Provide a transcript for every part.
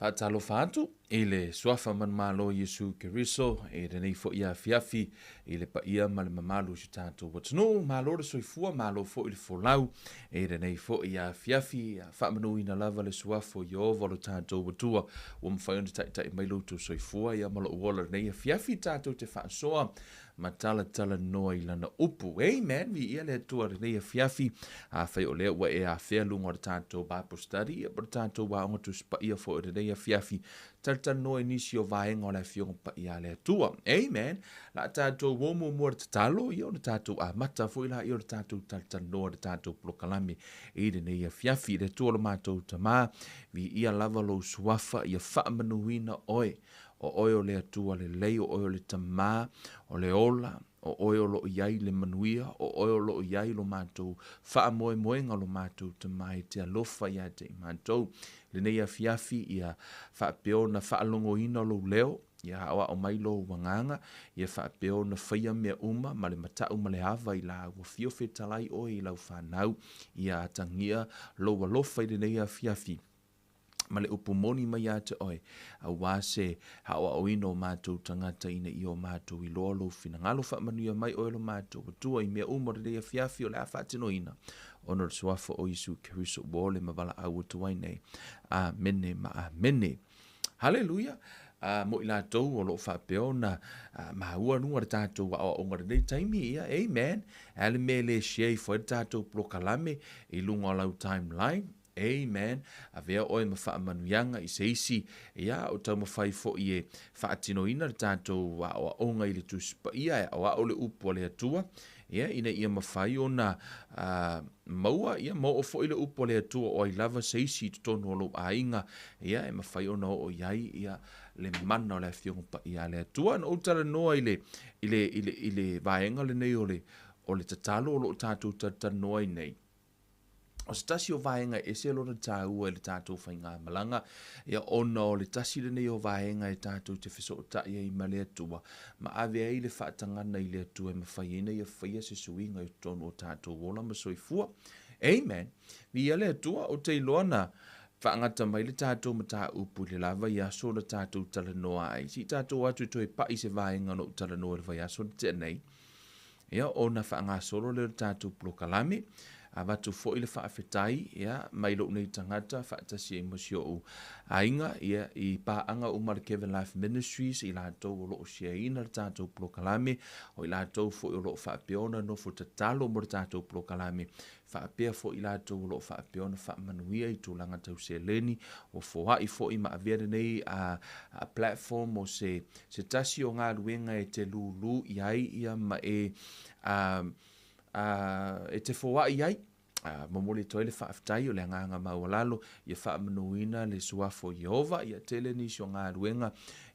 Fatalo fatu, ele swafa man malo Yesu Keriso, e renei fo ia fiafi, ele pa ia male mamalu si tātou watanu, malo le soifua, malo fo ili fo lau, e renei fo ia fiafi, fa manu ina lava le swafo Yehova lo tātou watua, o mwhaione tai mailo tu soifua, ia malo uola renei fiafi tātou te whaasoa, matala tala noa i lana upu. Amen, vi ia le tua renei fiafi, a whai o lea ua e a whea lunga o tātou Bible study, e por tātou wa onga tu spa ia fo renei fiafi, tata noa inisi o vaenga o le fionga pa ia le tua. Amen, la tātou womu mua tatalo, ia o le tātou a mata fo ila ia o le tātou tata noa le tātou plokalami, e renei fiafi, le tua lo mātou tama, vi ia lava lo suafa, ia wha manuina oe, o oe o le atua le lei, o oe o le tamā, o le ola, o oe o lo iai le manuia, o oe o lo iai lo mātou, wha moe moenga lo mātou tamai te alofa ia te mātou, le nei a fiafi ia wha peo na wha alongo ina lo leo, ia awa o mailo wanganga, ia wha peo na whaia mea uma, ma le matau ma le hawa i la ua fio talai o i lau whanau, ia atangia lo walofa i le nei a fiafi. Ma le upumoni mai a te oe, a wase hawa o ino mātou tangata ina i o mātou i lolo fina ngalo wha manuia mai o elo mātou, watua i mea umore rea fiafi o le a whatino ina, ono le suafa o Yesu Keriso wole ma wala au tuai nei, a mene ma a mene. Hallelujah! Mo i lātou o loo whapeo na maua nunga re tātou wa o ngare nei taimi ia, amen. Ale me le shea i fwere tātou prokalame i lunga o lau timeline, amen. A vea oe ma wha manuianga i seisi, ia o tau ma whai fo i e wha atino ina re tātou wa o onga i le tuspa ia e o a ole upo le atua, ia ina ia ma whai o na maua ia mo o fo i le upo le atua o ai lava seisi to tono lo a inga, ia e ma whai o na o iai ia le mana o le fionga pa ia le atua, na utara noa i le vaenga le nei o le tatalo o lo tātou tata noa i nei. O se tasi o vaenga e se lona tāua e le tātou whainga malanga, ia ona o le tasi le nei o vaenga e tātou te whiso o taia i male atua, ma ave ai le whaatangana i le atua e ma whaiena ia whaia se suinga i tono o tātou wola ma soifua. Amen. Vi ia le atua o te iloana, whaangata mai le tātou ma tā upu le lava i aso le tātou talanoa ai. Si tātou atu toi pa i se vaenga no talanoa le vai aso le te nei. Ia ona whaanga solo le tātou plokalame, a watu fo i le whaafetai, ia, mai lo nei tangata, whaatasi e mosio o ainga, ia, i pāanga o Mara Kevin Life Ministries, i lātou o loo sia ina le tātou plokalame, o i lātou fo i loo whaapeona no fo tatalo mo le tātou plokalame, whaapea fo i lātou o loo whaapeona whaamanuia i tūlanga tau se leni, o fo i fo i maavere nei a platform o se tasi o ngā ruenga e te lulu i ai ia ma e te fōa i ai, mamole toi le whaaftai o le nganga maualalo, ia whaamanuina le suafo Yehova, ia tele nisi o ngā ruenga,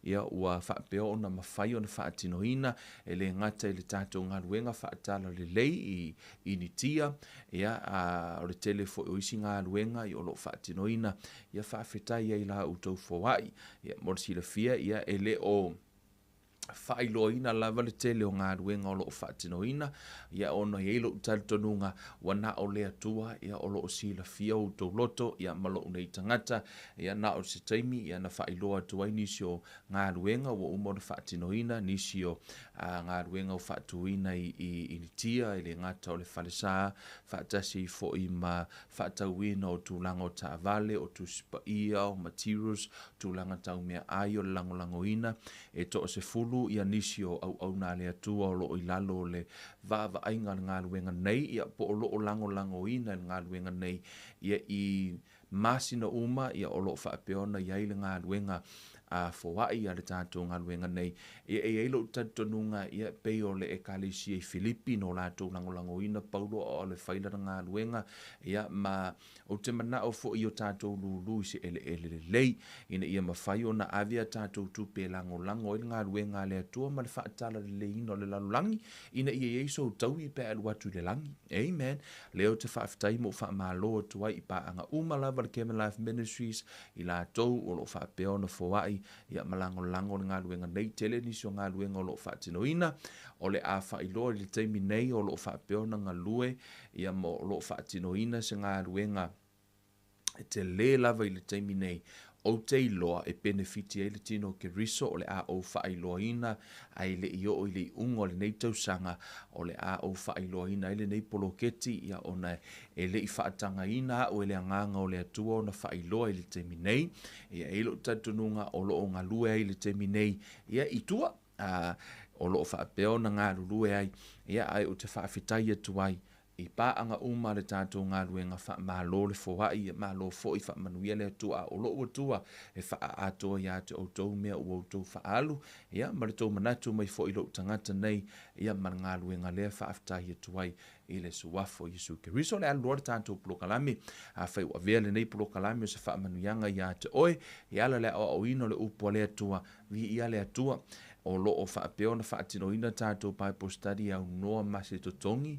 ia ua whaapeo na mawhai o na whaatinoina, e le ngata i le tātou ngā ruenga whaatala le lei i ni tia, ia o le tele fo o isi ngā ruenga i o lo whaatinoina, ia whaafetai ia i la utou fōai, ia morsi le fia, ia e le o whailoina lava le tele o ngā ruenga o loo whaatinoina, ia ono i eilo utalitonunga wana o lea tua, ia o loo sila fia o tau loto, ia malo nei tangata, ia na o se taimi, ia na whailoa tuai nisi o ngā ruenga o umona whaatinoina, nisi o ngā ruenga o whaatuina i tia, i le ngata o le whalesa, whaatasi fo i ma whaatauina o tūlanga o taavale, o tu spaia, o materials, tūlanga tau mea ai o langolangoina, e to o se fulu, ia nisi o au nā lea tua o loo i lalo le vava ainga ngā ruenga nei, ia po o loo lango ina ngā ruenga nei, ia i masina uma, ia o loo whaapeona, ia i le ngā ruenga a fōwai a le tātou ngā ruenga nei, ia e eilo tatonunga, ia pei o le ekalesi e Filipi, no lātou lango ina, paulo o le whaila ngā ruenga, ia ma o te mana o fo i o tātou lulu se ele lei, ina ia mawhai o na avia tātou tupe lango i ngā ruenga le atua, ma le whaatala le leino le lalulangi, ina ia eiso tau i pe alu atu le langi. Amen. Leo te whaaftai mo whaamalo tuai i paanga umalava le Kevin Life Ministries, i lātou o lo whaapeo na fōwai, ia malango ngā ruenga nei tele nisi o ngā ruenga o lo whaatinoina, o le a whailoa le teimi nei o lo whaapeo na ngā lue, ia mo lo whaatinoina se ngā ruenga te le lava i le teimi nei o te iloa e benefiti e le tino ke riso o le a o whaailoaina ai le i o i le ungo le nei tausanga o le a o whaailoaina ai le nei poloketi ia ona e le i whaatanga ina o le anganga o le atua o na whaailoa i le temi nei ia e lo tatununga o lo o ngā lue ai le temi nei ia i tua o lo o whaapeo na ngā lue ai ia ai o te whaafitai atu ai i paanga uma le tātou ngā luenga wha mālo le fōhai, mālo fōi wha manuia le atua o lo atua e wha atoa ia te o tau mea o tau wha alu, ia ma le tau manatu mai fōi lo tangata nei, ia ma ngā luenga lea wha aftahi atuai i le suafo Yesu Keriso le alu ora tātou pulokalami, a whai ua vea le nei pulokalami o se wha manuianga ia te oe, ia le o ino le upua le atua, vi ia le atua, o lo o wha apeo na wha atino ina tātou Bible study au noa mase totongi,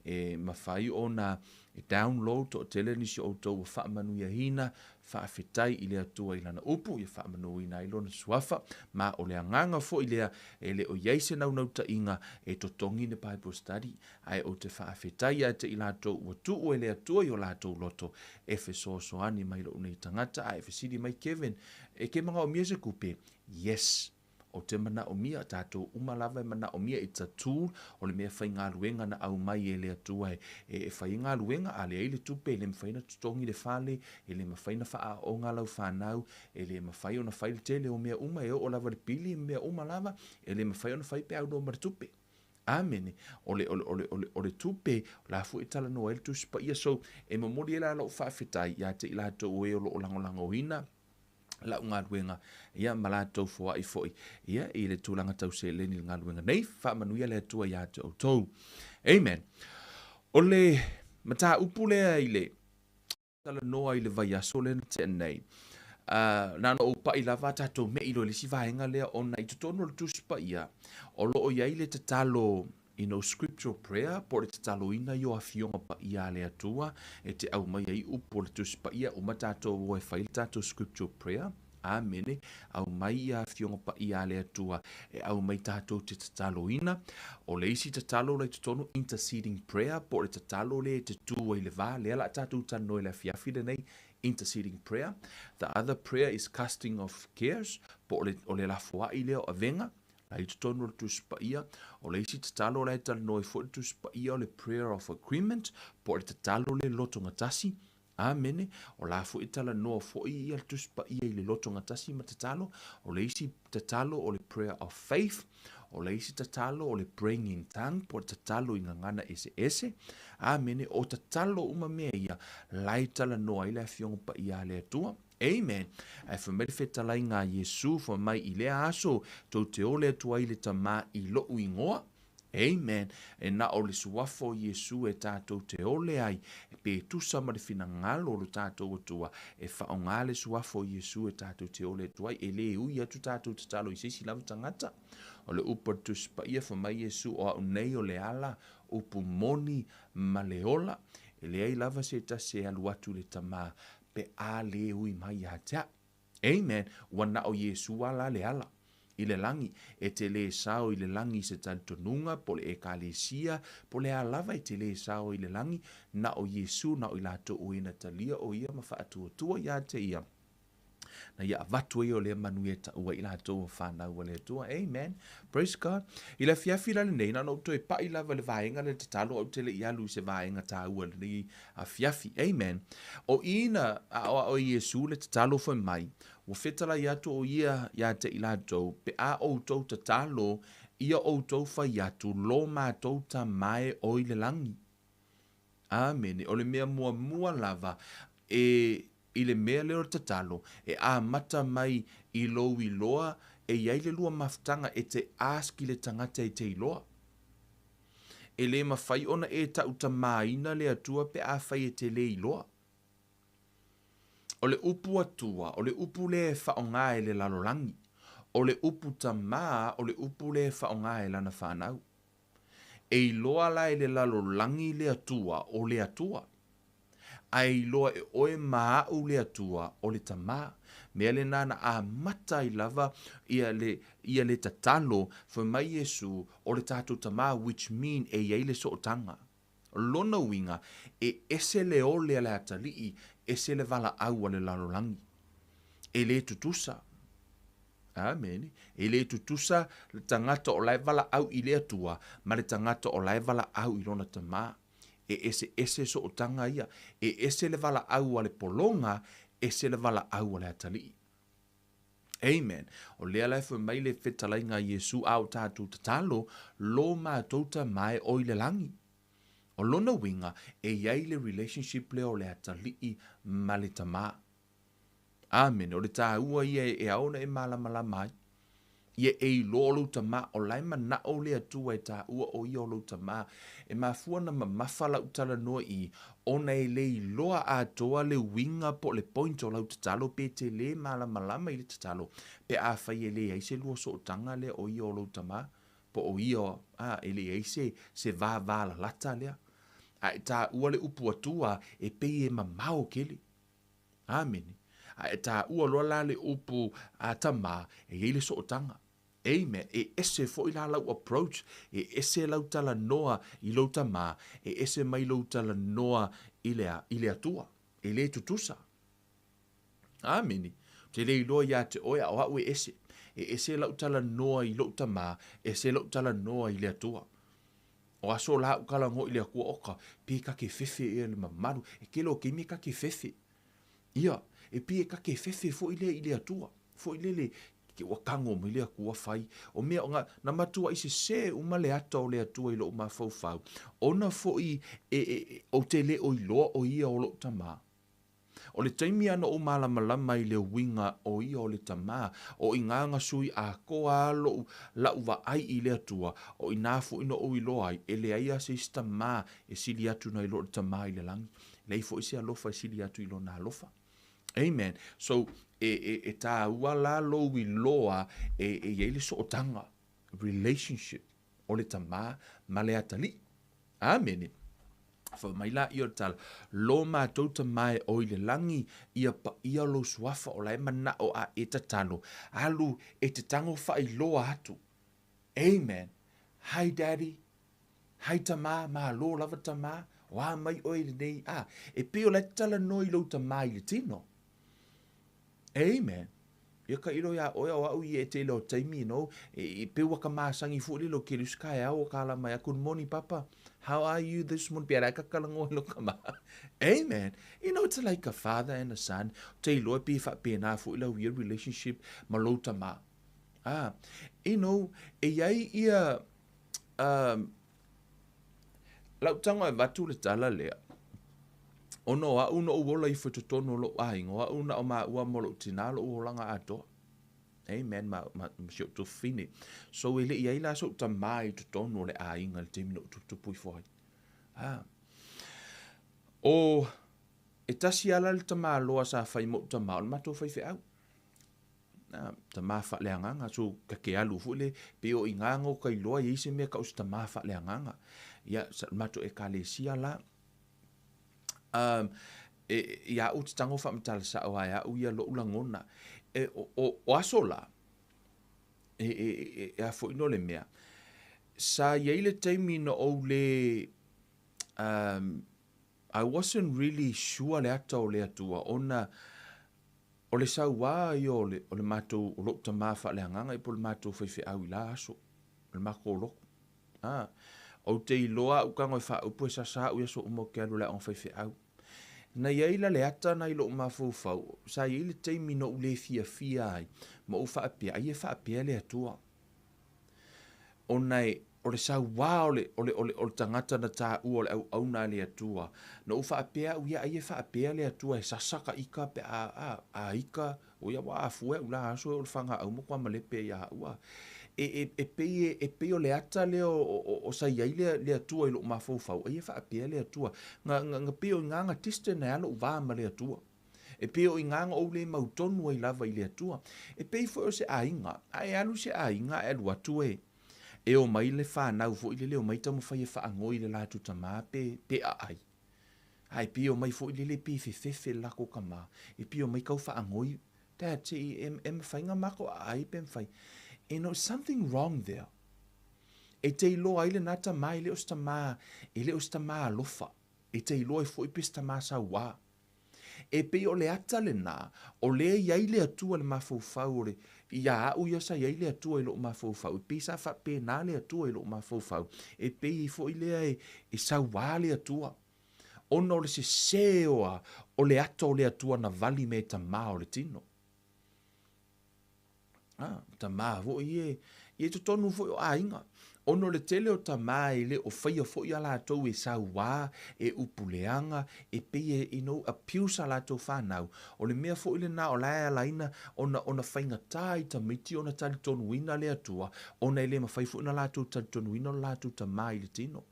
e mawhai o na e download o tele nisi o tau wha manuia hina, wha awhitai i lea tua i lana upu, i wha manuia i lona suafa, ma o lea nganga fo i lea, e le o yeise nau nau ta inga, e totongi na Bible study, ai o te wha awhitai a te i lato ua tu o e lea tua i o lato loto, e fe so ani mai lo unei tangata, ai fe sidi mai Kevin, e ke mga o miese kupe, yes, o te mana o mia tātou umalava e mana o mia it's a tool o le mea whai ngā luenga na au mai e lea tua e whai ngā luenga a le eile tupe e le mwhai na tutongi le whale e le mwhai na wha o ngā lau whanau e le mwhai o na whai le tele o mea uma e o lava le pili e mea umalava e le mwhai o na whai pe au no mara tupe Amene, ole tupe la fu itala no el tus pa ia so e mamori la lo fa fitai ya te ila to o lo lango hina la unga luenga ia malato fo ai foi ia i le tulanga tau se le ni nga luenga nei fa manuia le tua ia te o amen ole mata upule ai le tala noa i le vai aso le te nei nana o pa i lava tatou me i lo le si vaenga lea ona i tutono le tuspa ia o lo o iai le tatalo scriptural prayer por le tatalo ina i o afionga pa ia le atua e te au mai ai upo le tuspa ia o matatou o e whaile tatou scriptural prayer amene au mai ia afionga pa ia le atua e au mai tatou te tatalo ina o le isi tatalo le tutono interceding prayer por le tatalo le te tua i le va le ala tatou tano i le afiafi le nei interceding prayer. The other prayer is casting of cares, po ole la foa i leo avenga, la i tutono le tuspa ia, o le isi tatalo le tal noi fo le tuspa ia o le prayer of agreement, po le tatalo le loto ngatasi, amene, o la fo itala noa fo ia le tuspa ia i le loto ngatasi ma tatalo, o le isi tatalo o le prayer of faith, o le isi tatalo o le praying in tongue, po le tatalo i ngangana ese, amene, o tatalo uma mea ia, lai tala noa i le afionga pa ia le atua, amen, ai whamere whetalai ngā Yesu, wha mai i le aso, tau te ole atua i le tama i lo uingoa, amen, e na o le suafo Yesu e tātou te ole ai, e pe tusa ma le fina ngalo o le tātou atua, e whaonga le suafo Yesu e tātou te ole atua, e le ui atu tātou te talo i sisi lava tangata, o le upa tuspa ia whamai Yesu o au nei o le ala, upu moni ma le ola, e le ai lava se ta se alu atu le tama, pe a le ui mai a tea. Amen, wana o Yesu ala le ala. I le langi, e te le sao i le langi se tantonunga, po le ekalesia, po le alava i te le sao i le langi, na o Yesu, na o i lato o ina talia o ia mawha atua tua ia te ia. Na ia avatu e o le manueta ua i lato o whanau le tua. Amen. Praise God. I la fiafi la le nei, na no to e pa i lava le vaenga le te talo au te le ialu se vaenga ta ua le nei a fiafi. Amen. O ina a o Yesu le te talo fo mai, o fetala i atu o ia te i lato, pe a o tau te talo, ia o tau fa i atu, lo ma tau ta mai o i le langi. Amen. O le mea mua lava, i le mea leo tatalo, e a mata mai i loa, e iai le lua maftanga e te aski le tangata e te iloa. E le mawhai ona e ta uta maina le atua pe a whai e te le iloa. O le upu atua, o le upu le whaonga e le lalolangi. O le upu tamaa, o le upu le whaonga e lana whanau. E iloa la e le lalolangi le atua, o le atua. Ai loa e oe maa u le atua o le tamaa. Mea le nana a mata i lava ia le tatalo for mai Yesu o le tātou tamaa, which mean e iei le sootanga. Lona winga e ese le ole le atalii, ese le vala au le lalolangi. e le tutusa. Amen. E le tutusa le tangata o lai vala au i le atua, ma le tangata o lai vala au i lona tamā. E ese so o tanga ia. E ese le vala au ale polonga, ese le vala au ale atali. Amen. O lea lai fwe mai le whetalai ngā Yesu au tātou tatalo, lo mātouta mai o i le langi. O lona winga, e iai le relationship leo le atali ma le tamā. Amen. O le tā ua ia e aona e malama mai. Ia e lolo tamā o lai mana o le atua e tā ua o ia o lo tamā. E mafua na mamafala utala noa i ona e le loa a toa le winga po le point o lau tatalo pe te le malama i le tatalo. Pe a fai e le aise lua so o tanga le o ia o lo tamā. Po o ia e le aise se va la lata lea. A e tā ua le upu atua e pe e mamao kele. Amen. A e tā ua loa la le upu a tamā e ele so o tanga. Amen. E ese fo i la lau approach. E ese lau tala noa i lau tamā. E ese mai lau tala noa i le atua. E le tutusa. Amen. Te le iloa ia te oia o au e ese. E ese lau tala noa i lau tamā. E ese lau tala noa i le atua. O aso la ukala ngo i le akua oka. Pe ka ke fefe e le mamaru. E ke lo ke mi ka ke fefe. Ia. E pe ka ke fefe fo i le atua. Fo i le ke wakango mo le akua fai. O mea o nga na matua i se uma le ata o le atua i lo uma fau fau. Ona fo i o te le o i loa o ia o lo tamā. O le taimi ana o malama i le winga o ia o le tamā. O i nganga sui a koa lo la uwa ai i le atua. O i nafo ino o i loa ai. E le aia se ista mā e sili atu na i lo tamā i le langi. Le ifo isi alofa e sili atu i lo na alofa. Amen. So, tā ua la lo i loa e ele so o tanga. Relationship. O le tamā ma le atali. Amen. Fa mai la i o tala. Lo mātou tamai o i le langi ia lo suafa o lai mana o a e tatalo. Alu e te tango fa i loa atu. Amen. Hi daddy. Hi tamā, ma lo lava tamā. Wa mai o i le nei. E peo le tala no i lo tamā i le tino. Amen. Ia ka ilo ia oia o au i e te lo taimi, no? E pe waka māsangi fu li lo ke luskai au o kala mai. Good morning, Papa. How are you this morning? Pia raka kalango lo kama. Amen. You know, it's like a father and a son. Te ilo e pe fa pe na fu ila weird relationship ma lo tama. You know, e iai ia lau tanga e watu le tala lea. Ono a uno o wola i whetotono lo aingo, a una o maa ua molo tinalo o langa ato. Amen, ma siok to fine. So ele i aila so ta mai to tono le ainga le temino to pui foi. O e tasi ala le tama loa sa fai mo tama o mato fai fe au. Tama fa le anganga so kake alu fu le pe o ingango kai loa i se me ka us tama fa le anganga. Ya mato e kale si ala. Ia o te tango wha mtala sa o ai au ia lo ulangona. O aso la, a fo ino le mea, sa iaile taimi no o le, I wasn't really sure le ata o le atua, ona, o le sau wā i o le mātou o lopta māwha le hanganga i po le mātou whaiwhi au i la aso, le mako o loko. O te iloa ukanga i wha upo e sa u yaso umo ke alu le on whaiwhi au. Na iaila le ata na ilo mafufau, sa iaile teimi no ule fia ai, ma ufa apia, ai e fa apia le atua. O nei, o le sau wā o le tangata na tā ua le au na le atua, na ufa apia uia ai e fa apia le atua, e sasaka ika pe a ika, o ia wa afue ula aso o le whanga au mo kwa malepe ia ua. E pe o le ata le o sa iaile le atua ilo mafufau, ai e fa apia le atua, nga pe o nganga tiste na alo uva ma le atua. E pe o nganga o le mautonu ai lava i le atua. E pe fo o se ainga, ai alu se ainga e lu atue. E o mai le whanau fo i le o mai tamu whai e whaangoi le latu tamā pe a ai. Ai pe o mai fo i le pe fefe lako kama. E pe o mai kau whaangoi. Tea te em whainga mako a ai pe mwhai. You know, something wrong there. E te ilo ai le nata mai le ostama, e le ostama lofa. E te ilo e fo i pista ma sa wā. E pe o le ata le nā, o le iai le atua le mafaufau o le, ia au ia sa iai le atua i lo mafaufau, e pe sa fa pe nā le atua i lo mafaufau, e pe i fo i lea e sa wā le atua. Ona o le se oa o le ata o le atua na vali me ta mā o le tino. Ta mā vo i e to tonu fo o ainga. Ono le tele o ta mā i le o whaia fo i ala atou e sa wā, e upuleanga, e pe e no a piusa la atou whanau. O le mea fo i le nā o lae alaina, ona whainga tā i ta miti, ona tali tonu ina le atua, ona i le mawhai fo ina la atou tali tonu ina la atou ta mā i le tino.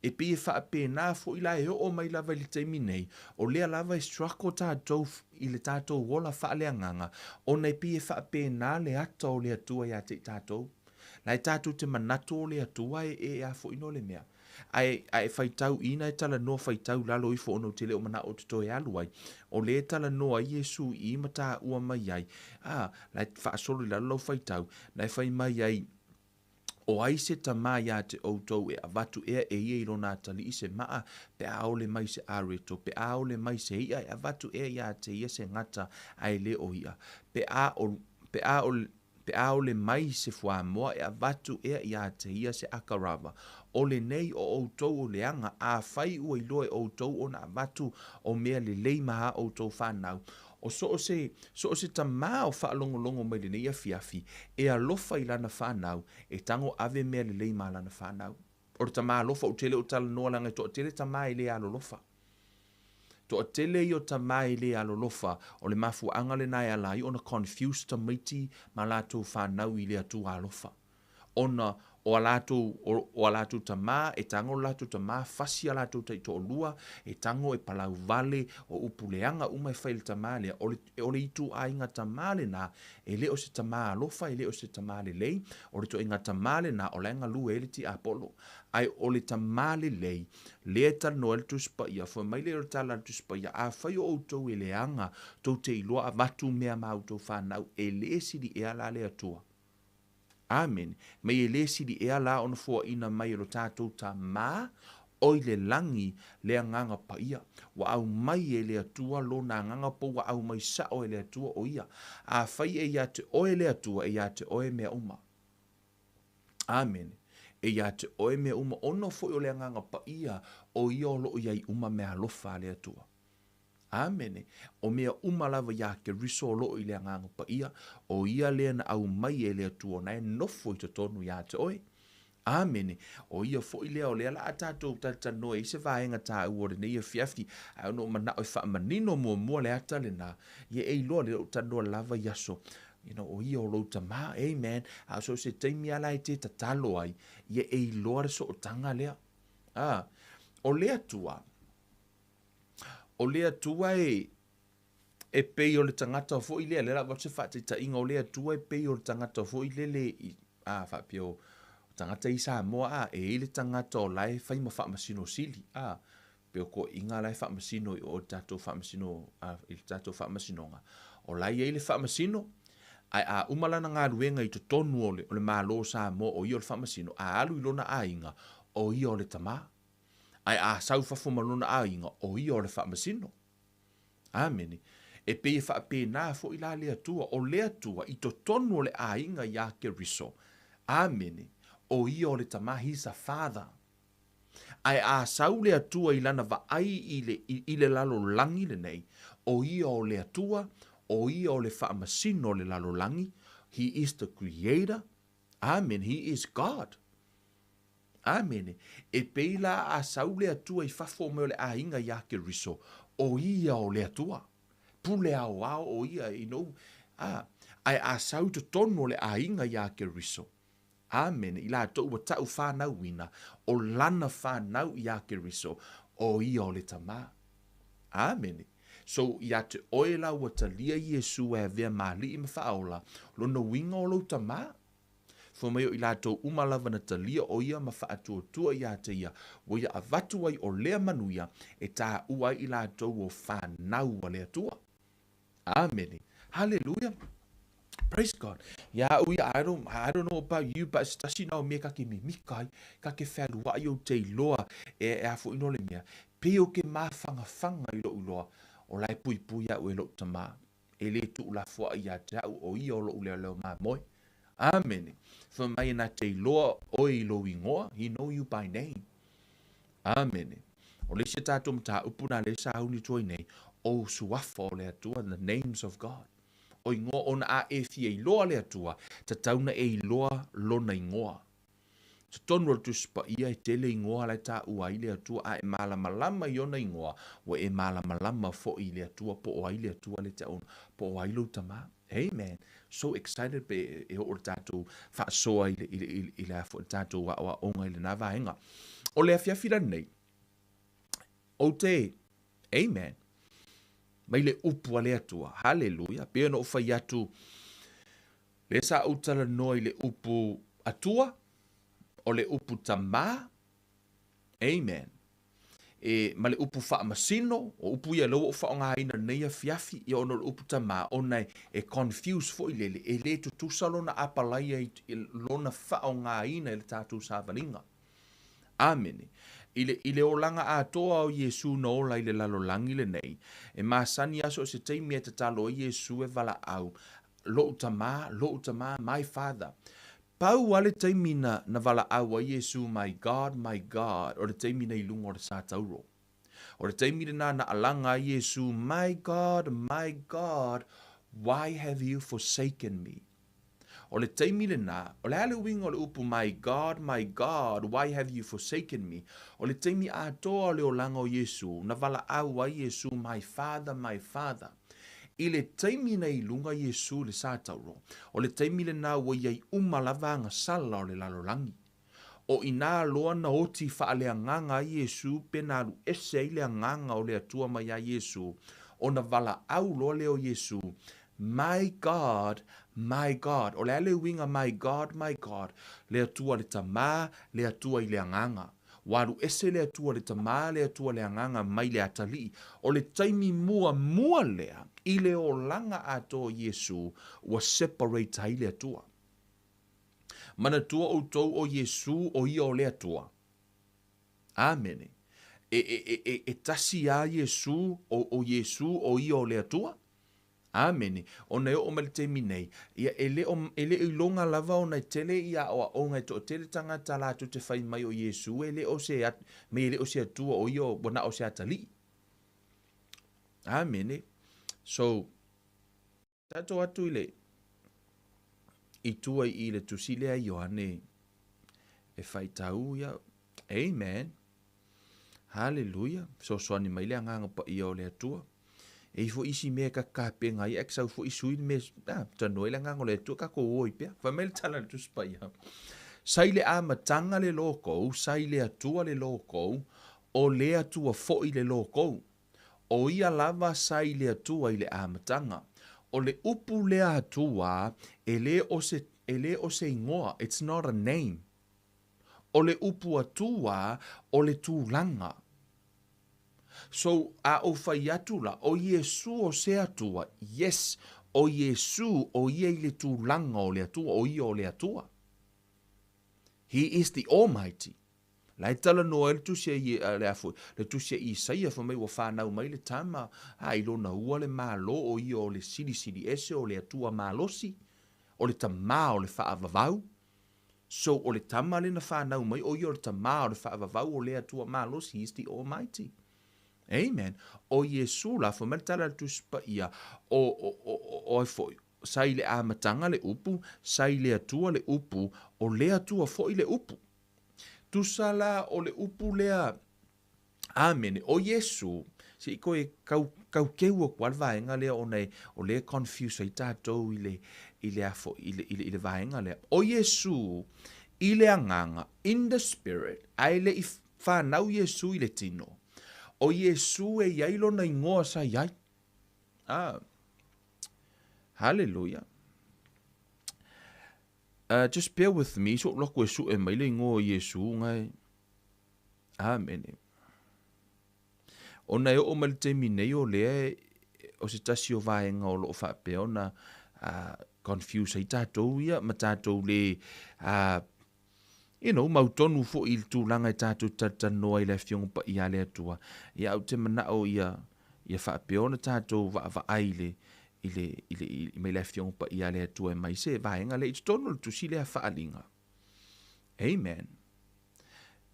E pe e wha pe nā fo i la e o mai lava i le teimi nei, o lea lava e strako tātou i le tātou wola wha lea nganga, o nei pe e wha pe nā le ata o le atua i a te tātou. Lai tātou te manato o le atua e a fo ino le mea. Ai whaitau ina e tala noa whaitau lalo i fo ono te leo mana o te toi aluai. O le tala noa i Yesu i mata ua mai ai. Lai wha asolo i lalo whaitau, lai whai mai ai, o ai se tamā ia te outou e avatu ea e ia i rona tali i se maa pe aole mai se areto, pe aole mai se ia e avatu ea ia te ia se ngata ai le o ia. Pe aole mai se fua moa e avatu ea ia te ia se akarava. O le nei o outou o leanga a whai ua i loe outou o na avatu o mea le lei maha outou whanau. O so se tamā o whaalongolongo mai le nei a fiafi, e alofa i lana whanau, e tango ave mea le lei ma lana whanau. O le tamā alofa o tele o tala noa langa to o tele tamā i le alolofa. To o tele i o tamā i le alolofa, o le mafu angale nai alai, ona confused tamaiti ma lato whanau i le atu alofa. Ona o alatu tamā, e tango alatu tamā, fasi alatu te to lua, e tango e palau vale o upuleanga umai whaile tamā lea, o le itu a inga tamā le nā, e leo se tamā alofa, e leo se tamā le lei, o le to inga tamā le nā, o lenga lua ele ti apolo. Ai o le tamā le lei, lea tal no el tuspa ia, fo mai leo tal al tuspa ia, a whai o outou e leanga, tau te iloa a vatu mea ma outou whanau, e le siri e ala le atua. Amen. Mai e lesi di ea la ona fua ina mai ro tātou ta mā, oi le langi le nganga pa ia. Wa au mai e le atua lo na nganga po wa au mai sa o le atua o ia. A whai e ia te oe le atua e ia te oe mea uma. Amen. E ia te oe mea uma ono fo o le nganga pa ia o ia o lo iai uma mea lofa le atua. Amene, o mea umalava ia ke riso lo i le nganga pa ia, o ia lea na au mai e lea tua na e nofo i te tonu ia te oe. Amene, o ia fo i lea o lea la a tātou tata noe, i se vaenga tā uore ne ia fiafti, au no mana o wha manino mua le ata le nā, ia e loa le o tanoa lava yaso, o ia o lo ta mā, amen, a so se teimi ala e te tatalo ai, ia e loa le so o tanga lea. O lea tua, o lea tua e pei o le tangata o fo i lea, lera wate whate ta inga o lea tua e pei o le tangata o fo i lele, whapio, tangata i sa moa, e le tangata o lai whai ma whamasino sili, peo ko inga lai whamasino i o tato whamasino, i tato whamasinonga, o lai e le whamasino, ai a umalana ngā ruenga i to tonu o le mālo sa mo o i o le whamasino, a alu i lona a inga, o i o le tamā. Ai a sau fafo malona a inga o i o le whamasino. Amene. E pe e whape nā fo i la lea tua, o lea tua i to tonu o le a inga ia ke riso. Amene. O i o le tama, he's a father. Ai a sau lea tua i lana va ai i le lalo langi le nei. O i o lea tua, o i o le whamasino le lalo langi. He is the creator. Amen. He is God. Amene. E peila a saule atua i fafo me o le a inga ia ke riso. O ia o le atua. Pule au o ia i nou. Ai a sau to tono le a inga ia ke riso. Amene. I la tau wa tau whanau wina. O lana whanau ia ke riso. O ia o le tama. Amene. So ia te oela wa talia Yesu e vea mali i mawhaola. Lona winga o lo tama. Fo mai o i lātou umalawa na talia o ia ma whaatua tua ia te ia, wo ia avatu ai o lea manuia, e tā ua i lātou o whanau a lea tua. Amen. Hallelujah. Praise God. Yeah, I don't know about you, but stasi nao mea kake me mikai, kake whalua i o te loa e a fo ino le mea. Pe o ke mawhanga i lo uloa. o lai pui a ue lo tama. E le tu la fua i a te au o i o lo ule leo ma moi. Amen. Fa mai na te loa o i lo ingoa, he know you by name. Amen. O le se tātou mta upuna le sa hauni toi nei, o suafa o le atua, the names of God. O ingoa ona a e fia i loa le atua, ta tauna e i loa lona ingoa. Se tonu tu spa ia e tele ingoa lai ta ua i le atua a e malamalama i ona ingoa, wa e malamalama fo i le atua po o ai le atua le tauna, po o ai lo tama. Amen. So excited be e o tātou fa soa i le afo tātou wa onga i le nava henga. O le afiafira nei, o te, amen, mai le upu a le atua, hallelujah, pēna o whai atu, le sa utala noi le upu atua, o le upu tamā, amen, ma le upu wha masino, o upu ia loa o wha o ngā ina nei a fiafi, i ono le upu tamā, o nei e confuse fo i lele, e le tutusalo na apalaia i lona wha o ngā ina i le tātou sāwaninga. Amen. Ile o langa a toa o Yesu no ola ile lalolangi le nei. E masani aso se teimi e tatalo o Yesu e vala au. Lo utama, my father. Pau wale teimi na vala au o Yesu, my God, o le teimi na ilunga o le sātauro. O le teimi na alanga a Yesu, my God, why have you forsaken me? O le teimi le nā, o le ale winga o le upu, my God, why have you forsaken me? O le teimi a toa o le olanga o Yesu, na vala au a Yesu, my father. I le teimi na ilunga Yesu le sātauro, o le teimi le nā wa iai umalava ngā sala o le lalolangi. O ina loa na oti wha le anganga a Yesu, pena alu ese i le anganga o le atua mai a Yesu, o na vala au loa leo Yesu, my God, o le ale winga my God, le atua le tamā, le atua i le anganga. Waru ese le atua le tamā, le atua le anganga mai le atali. O le taimi mua lea, i le o langa ato Yesu, wa separate hai le atua. Mana tua o tou o Yesu o i o le atua. Amen. E tasi a Yesu o Yesu o i o le atua. Amen. O nei o mele te minei. Ia ele i longa lava o nei tele ia o ngai to tele tangata la tu te whai mai o Yesu. Ele o se at, me ele o se atua o io wana o se atali. Amen. So, tato atu ile. I tua i le tusile a Ioane. E whai tau ia. Amen. Hallelujah. So soani mai le anganga pa i o le atua. E fo isi me ka penga i ek sau fo isui me tano ile nganga le tu ka ko oi pe fa mel tala tu spai sai le amatanga le loko sai le atua le loko o le atua fo i le loko o ia lava sai le atua i le amatanga o le upu le atua ele o se ingoa, it's not a name, o le upu atua o le tūlanga. So, a o whai atu la, o Yesu o se atua, yes, o Yesu o ia i le tūlanga o le atua, o ia o le atua. He is the Almighty. Lai tala noa le tusia i le afu, le tusia i saia fa mai wa whanau mai le tama, a ilo na ua le malo o ia o le sidi ese o le atua malosi, o le tama o le whaavavau. So, o le tama le na whanau mai, o ia o le tama o le whaavavau o le atua malosi, he is the Almighty. Amen. O Yesu la fo metala tu spa ia o fo sai le amatanga le upu, sai le atua le upu, o le atua fo i le upu. Tu sala o le upu lea. Amen. O Yesu, si koe kau keua kwa vaenga lea o nei, o le confuse i tātou i le afo, i le vaenga lea. O Yesu, i le anganga, in the spirit, ai le i whanau Yesu i le tino. O Yesu e yailo na ingoa sa yai. Hallelujah. Just bear with me. So loko e su e mai le ingoa Yesu ngai. Amen. O na o mal te minei o le o se tasi o vaenga o lo fa pe ona confuse i tātou ia ma tātou le mautonu fo il tūlanga i tātou tatanoa i le fionga pa i ale atua. Ia au te mana o ia ia whaapeona tātou wa aile i mai le fiong pa ia le atua mai se vaenga le i tono le tusi le whaalinga. Amen.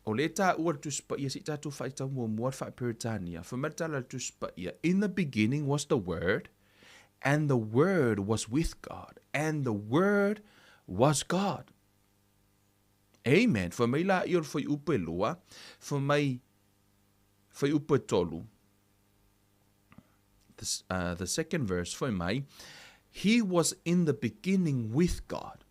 O le tā ua le tusi pa ia si tātou whaitau mua whaaperitania. Whamatala le tusi pa ia. In the beginning was the Word, and the Word was with God, and the Word was God. Amen. For mai la ior foi upe lua, for mai foi upe tolu. The second verse, for mai, he was in the beginning with God.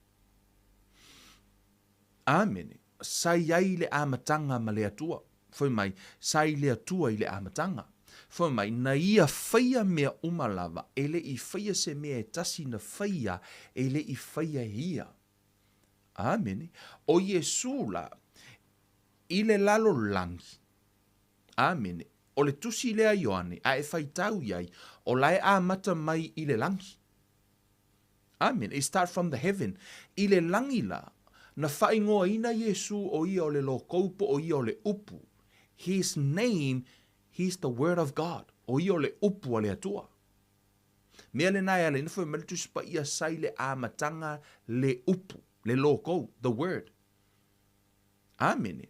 Amen. Sai ai le amatanga ma le atua. For mai, sai le atua i le amatanga. For mai, na ia whaia mea umalava, ele i whaia se mea e tasi na whaia, ele i whaia hia. Amen. O Yesu la, i le lalo langi. Amen. O le tusi lea Ioane, a e whaitau iai, o lai a mata mai i le langi. Amen. It start from the heaven. I le langi la, na whaingoa ina Yesu o ia o le lo kaupo o ia o le upu. His name, he's the word of God. O ia o le upu o le atua. Mea le nai ale, nifo me le tusi pa ia sai le amatanga le upu. Le loko, the word. Amen.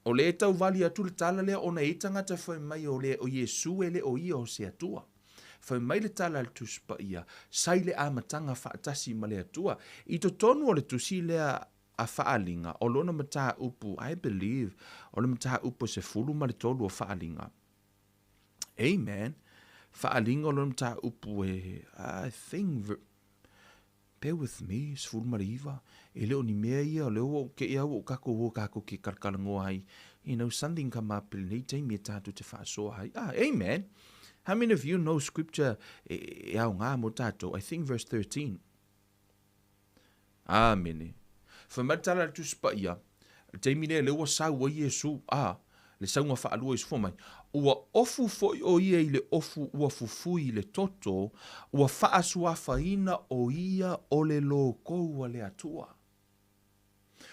O le tau vali atu le tala lea ona e tangata whai mai o le o Yesu ele o ia o se atua. Whai mai le tala le tusi pa ia, sai le amatanga whaatasi ma le atua. I to tonu o le tusi lea a whaalinga, o lona mata upu, I believe, o le mata upu se fulu ma le tolu o whaalinga. Amen. Whaalinga o lona mata upu e, I think, bear with me, sfulu mariva. E leo ni mea ia, o leo ke ia o kako ke karkalangoa hai. You know, something come up in nei taimi e tātou te whaasoa hai. Amen. How many of you know scripture e au ngā mo tātou? I think verse 13. Amen. Whamatala tu spa ia. Taimi ne leo sau wa Yesu. Le saunga whaalua is fomai. Ua ofu foi o ia i le ofu ua fufui le toto, ua whaasua whaina o ia o le loko le atua.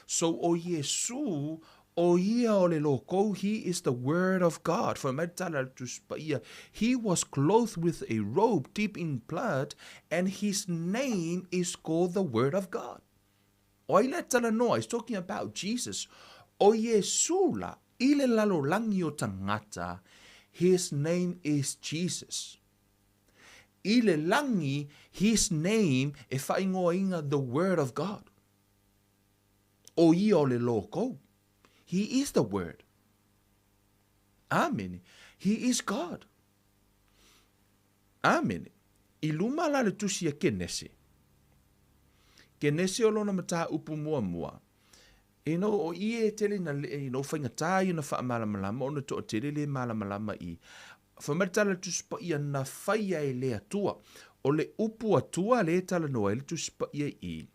So o Yesu, o ia o le loko, he is the word of God. For metala tu spaia, he was clothed with a robe deep in blood, and his name is called the word of God. O ile tala noa, he's talking about Jesus. O Yesu la, ile lalo langi o tangata, his name is Jesus. Ile langi, his name e whaingoa inga the word of God. O ia o le loko. He is the word. Amen. He is God. Amen. I luma la le tusi a kenese. Kenese o lona mata upu mua mua. E no o ie tele na le no whaingata i na wha malamalama o na to o tele le malamalama i. Whamatala tuspa ia na whaia e le atua. O le upu atua le tala noa le tuspa ia i.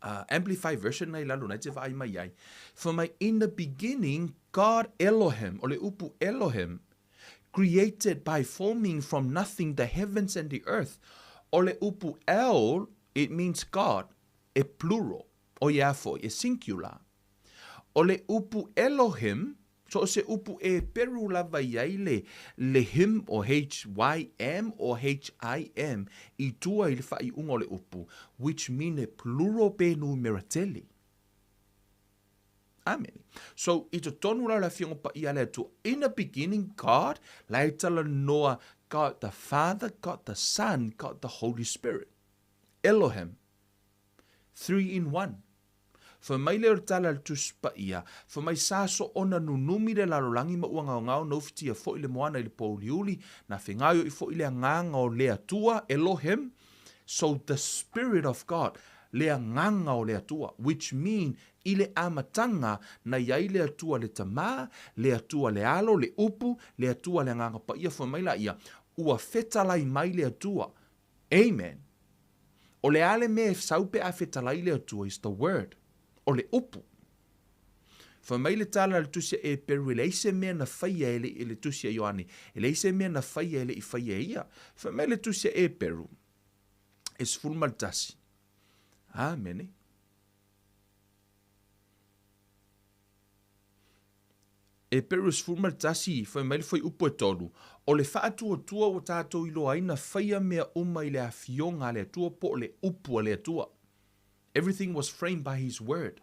Amplified version nei lalo nei te vai mai ai. For my in the beginning, God Elohim, o le upu Elohim, created by forming from nothing the heavens and the earth. O le upu El, it means God, e plural. O iafo, e singular. O le upu Elohim, so se upu e peru lava iai le him o H-Y-M o H-I-M i tua i le whai unga o le upu, which mean a plural pe numerateli. Amen. So, i to tonu la la fionga pa ia le tu. In the beginning, God, lai tala noa, God the Father, God the Son, God the Holy Spirit. Elohim. 3 in 1. For mai leo tala le tuspa ia, for mai saso ona nunumi le lalolangi ma ua ngao ngao no fitia fo ile moana ile pauliuli, na whengaio i fo ile nganga o lea tua, Elohim. So the Spirit of God, lea nganga o lea tua, which mean ile amatanga na iai lea tua le tama, lea tua le alo, le upu, lea tua le nganga pa ia, for mai la ia, ua fetalai mai lea tua. Amen. O le ale me saupe a fetalai lea tua is the word. O le upu. Fa mai le tala le tusia e peru le ise mea na whaia ele le tusia Ioane. Ele ise mea na whaia ele I whaia ia. Fa mai le tusia e peru. Es fulmaltasi. Amen. e perus fulma tasi foi mai foi upo e tolu o le faatua tua o tatou ilo aina faia mea uma i le afionga le tua po le upu le tua. Everything was framed by his word.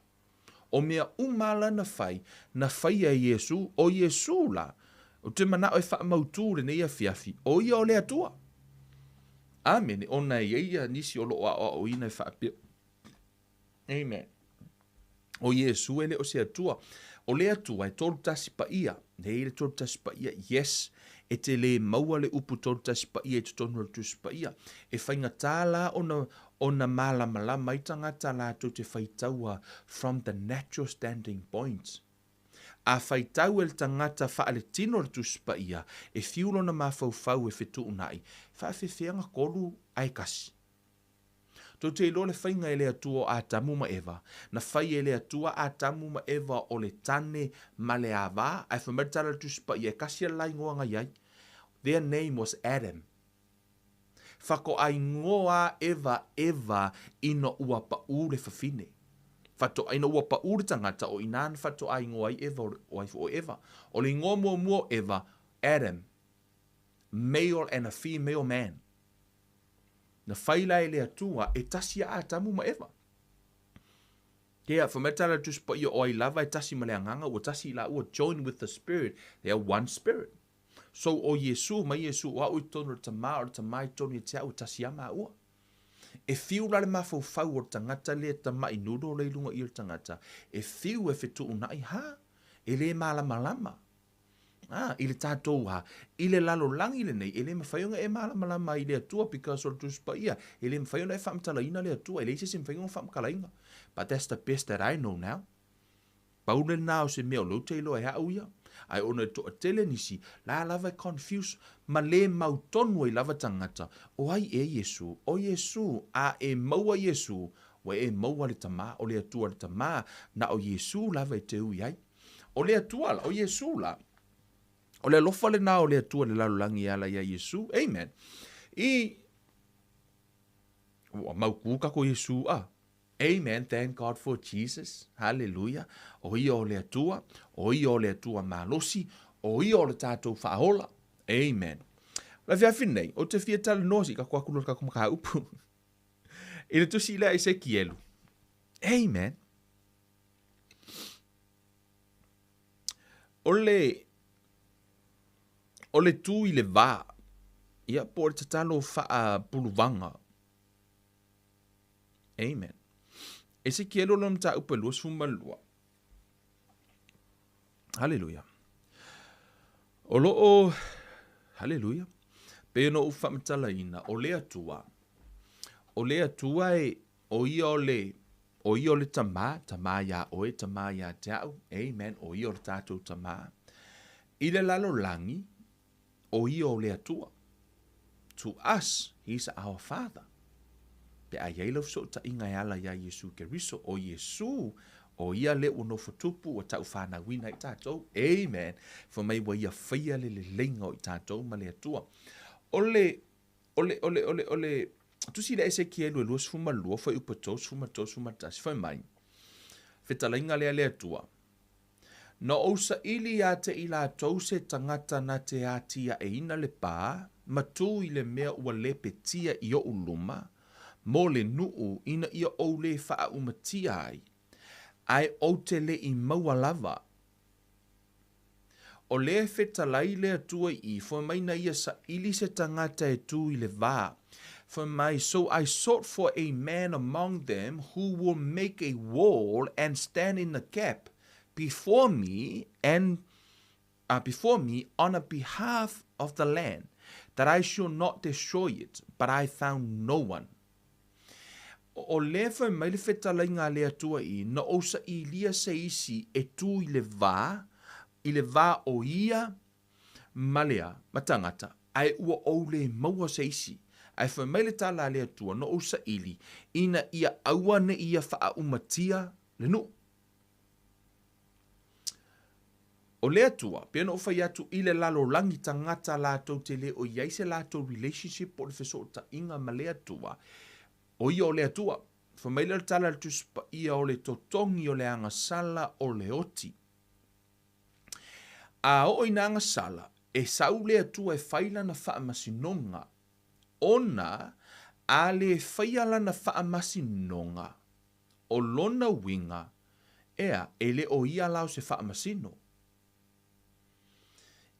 O mea umala na fai a Yesu o Yesu la o te mana o e wha mautu le neia fiafi o ia o le atua. Amen. Ona ia nisi o lo o ina e wha apia. Amen. O Yesu ele o se atua. O le atua e tolu tasi pa ia. Ne ele tolu tasi pa ia. Yes. E te le maua le upu tolu tasi pa ia. E te tonu le tusi pa ia. E whainga tāla ona malama i tangata la to te whaitaua from the natural standing points. A whaitau el tangata whaale tino le tusi pa ia. E fiulo na mawhauwhau e whetu unai. Whaafewhianga kolu ai kasi. Tau te ilo le whainga e le atua a tamu ma ewa. Na whai e le atua a tamu ma ewa o le tane ma le awa. Ai whameritara le tusi pa ia. Kasi a lai ngoa ngai ai. Their name was Adam. Whako ai ngoa Eva ino ua pa ure whawhine. Whato ai no ua pa ure tangata o inan whato ai ngoa i Eva o Eva. O le ngoa mua Eva, Adam, male and a female man. Na whaila e le atua e tasi a tamu ma Eva. Kea, whametala tus pa ia o ai lava e tasi ma le anganga, o tasi la ua join with the spirit. They are one spirit. So o Yesu, mai Yesu, wa ui tonu o le tamai tonu i tea o tasi ama ua. E fiu la le mawhau o tangata le tamai nudo le lunga i o tangata. E fiu e fitu unai ha, e le malama. I le tātou ha, i le lalo langi le nei, e le mawhaiunga e malama i le atua, because o le tuspa ia, e le mawhaiunga e whamtalaina le atua, e le se mawhaiunga whamkalainga. But that's the best that I know now. Paule nao se mea o lo te ilo e hau ia. Ai ona e toa tele nisi, la lava e confuse, ma le mautonu e lava tangata. O ai e Yesu, o Yesu, a e maua Yesu, wa e maua le tama, o le atua le tama, na o Yesu lava e te ui ai. O le atua la, o Yesu la, o le alofa le na o le atua le lalulangi ala ia Yesu, amen. Maukuka ko Yesu, amen, thank God for Jesus, hallelujah. O ia o le atua malosi, o ia o le tātou whaola, amen. La fia finei, o te fia tala nosi, ka kua kuno ka kumaka upu. I le tusi lea i se kielu, amen. O le tu i le vā, ia po le tatalo faapuluvaga. Amen. E se kielo lona ta upa lua sumalua. Hallelujah. O loo, hallelujah. Pe no ufa matalaina, o le atua. O le atua e o ia o le tama ya oe, tama ya te au. Amen. O ia o le tātou tama. I le lalo langi, o ia o le atua. To us, he's our father. Pe a iei lau so ta inga ala ya Yesu Keriso, o Yesu, o ia le uno fatupu o tau whana wina i tātou. Amen. For mai wa ia whaia le lenga o i tātou ma le atua. Ole, tusi le ese ki elu e lua sfuma lua, fai upatou, sfuma tasi, fai mai. Fetalainga le atua. No ousa ili a te ila atou se tangata na te atia e ina le pā, matu i le mea ua le petia i o uluma, mo le nuu ina ia o le faa umatia ai o te le i maua lava. O le fetalai le atua i, for mai na ia sa ili se tangata e tu i le vā. For mai, so I sought for a man among them who will make a wall and stand in the gap before me on a behalf of the land, that I shall not destroy it, but I found no one. O le fai mai le fetalai ngā le atua i, na osa i lia se isi e tu i le vā o ia malea, matangata, ai ua o le maua se isi. Ai fai mai le tala le atua, na osa ili, ina ia aua ne ia faa umatia le nu. O le atua, pēna o fai atu i le lalo langi tangata lātou te le o iaise lātou relationship o le feso ta inga ma le atua. O ia o le atua, fa mai le tala le tuspa ia o le totongi o le angasala o le oti. A o ina anga sala, e sau le atua e whaila na wha masinonga, ona a le whaila na wha masinonga, o lona winga, ea, e le o ia lau se wha masino.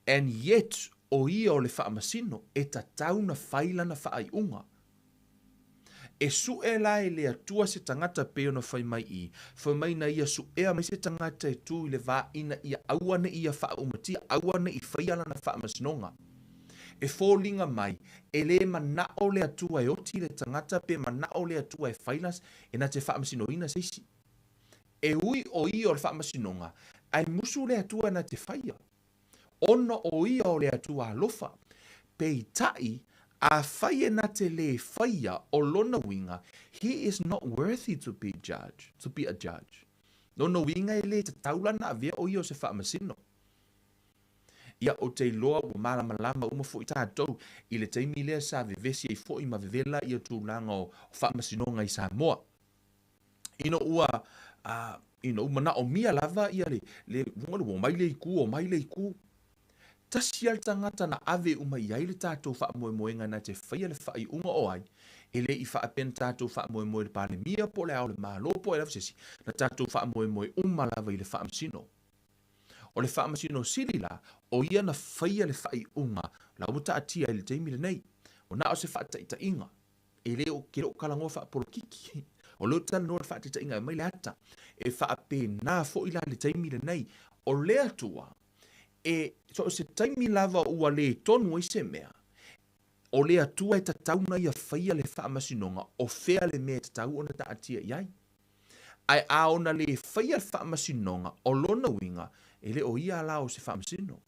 And yet, o ia o le wha masino, e ta tau na whaila na wha ai unga. E su e la e le atua se tangata peo na whai mai na ia su ea mai se tangata e tu i le wā ina ia awane ia wha umatia, awane i whaiala na wha masinonga. E fōlinga mai, e le manao le atua e oti le tangata pe manao le atua e whailas, e na te wha masinoina seisi. E ui o ia o le wha masinonga, ai musu le atua na te whaia. Ono o ia o le atua alofa, pe i tai, a whaia na te le whaia o lona winga, he is not worthy to be a judge. Lona winga e le te taulana a vea o ia o se wha masino. Ia o te loa o malama uma fo i tātou, i le teimi lea sa vevesi e fo i ma vevela i o tūlanga o wha masinonga i Samoa. Ino ua, umana o mia lava ia le wungaru o mai le iku, tasi al tangata na ave uma iai le tātou wha moenga na te whaia le whai unga o ai, e le i wha apen tātou wha moe le pāle mia po le ao le mālo po e lafsesi, na tātou wha moe uma lava i le wha masino. O le wha masino silila, o ia na whaia le whai unga, la uta atia i le teimi le nei, o na o se wha taita inga, e le o kero kalango wha polo kiki, o leo tana no le wha taita inga e mai le ata, e wha apen nā fo ila le teimi le nei, o le atua, e so se taimi lava ua le tonu i se mea, o le atua e tatauna ia whaia le wha masinonga, o whea le mea tatau ona ta atia iai. Ai aona le whaia wha masinonga, o lona winga, e le o ia lao se wha masino.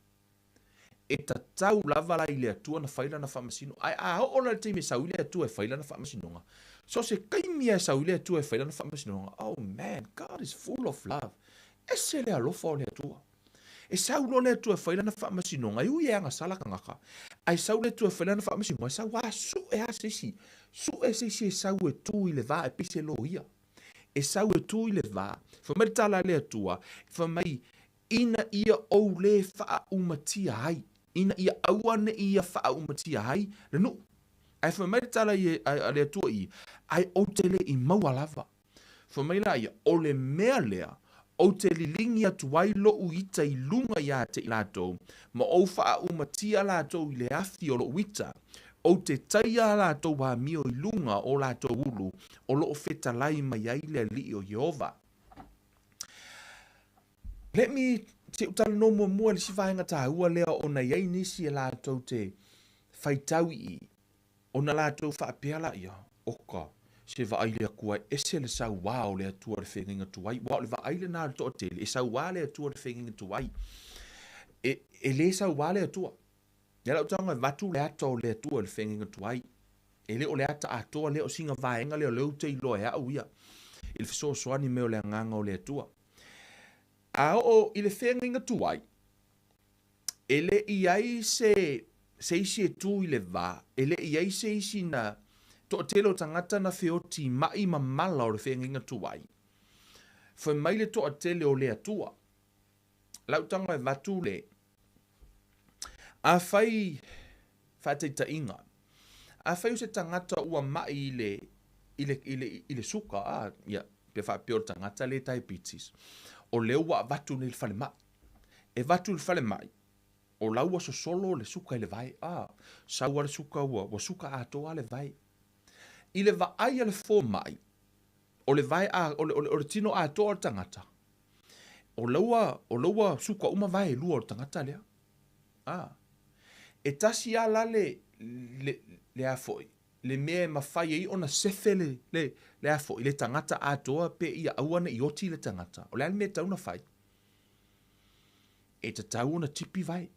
E tatau lava la i le atua na whaila na wha masino, ai ona le teime sau i le atua e whaila na wha masinonga. So se kaimia sau i le atua e whaila na wha masinonga, oh man, God is full of love. E se le alofa o le atua. E sau lo le tua whaila na wha masinonga, i ui e anga salaka ngaka. Ai sau le tua whaila na wha masinonga, ai sau su e a sisi. Su e sisi e sau e tu i le vā e pise lo ia. E sau e tu i le vā. Whamari tala le atua, whamai ina ia ou le wha umatia hai. Ina ia awane ia wha umatia hai. Le nu. Ai whamari tala le atua i, ai o te le i maua lava. Whamai la ia, o le mea lea, o te lilingi atu wai lo uita i lunga ia te ilatou, ma o wha umatia latou i le afi o lo uita, o te taia latou wa mio i lunga o latou ulu, o lo feta lai mai ai le li o Jehova. Let me te utala no mua le si vaenga ta ua lea o na iei nisi e latou te whaitau i, o na latou wha apeala ia, oka. Se va aile kua ese le sau wā o le atua le whenginga tuai. Wā le va aile nā le toa tele. E sau wā le atua le whenginga tuai. E le sau wā le atua. Ia lau tanga vatu le ata o le atua le whenginga tuai. E le o le ata atoa le o singa vaenga le o leu te ilo e au ia. I le fiso soani meo le anganga o le atua. A o i le whenginga tuai. E le iai se isi e tu i le vā. E le iai se isi na to telo tangata na feoti mai mamala o le whenginga tuai. Whai mai le to tele o le atua. Lau tanga e vatu le. A whai whateita inga. A whai se tangata ua mai i le suka. Ia, pe wha pio tangata le diabetes. O le ua vatu le whale mai. E vatu le whale mai. O laua so solo le suka i le vai. Saua le suka ua suka atoa le vai. I le vaai le fō mai, o le vai o le tino a toa o tangata. O laua suka uma vai lua o tangata lea. E tasi ala le afoi, le mea mawhai i ona sefe le afoi, le tangata a toa pe ia awane i oti le tangata. O le ale mea tauna whai. E ta tauna tipi vai.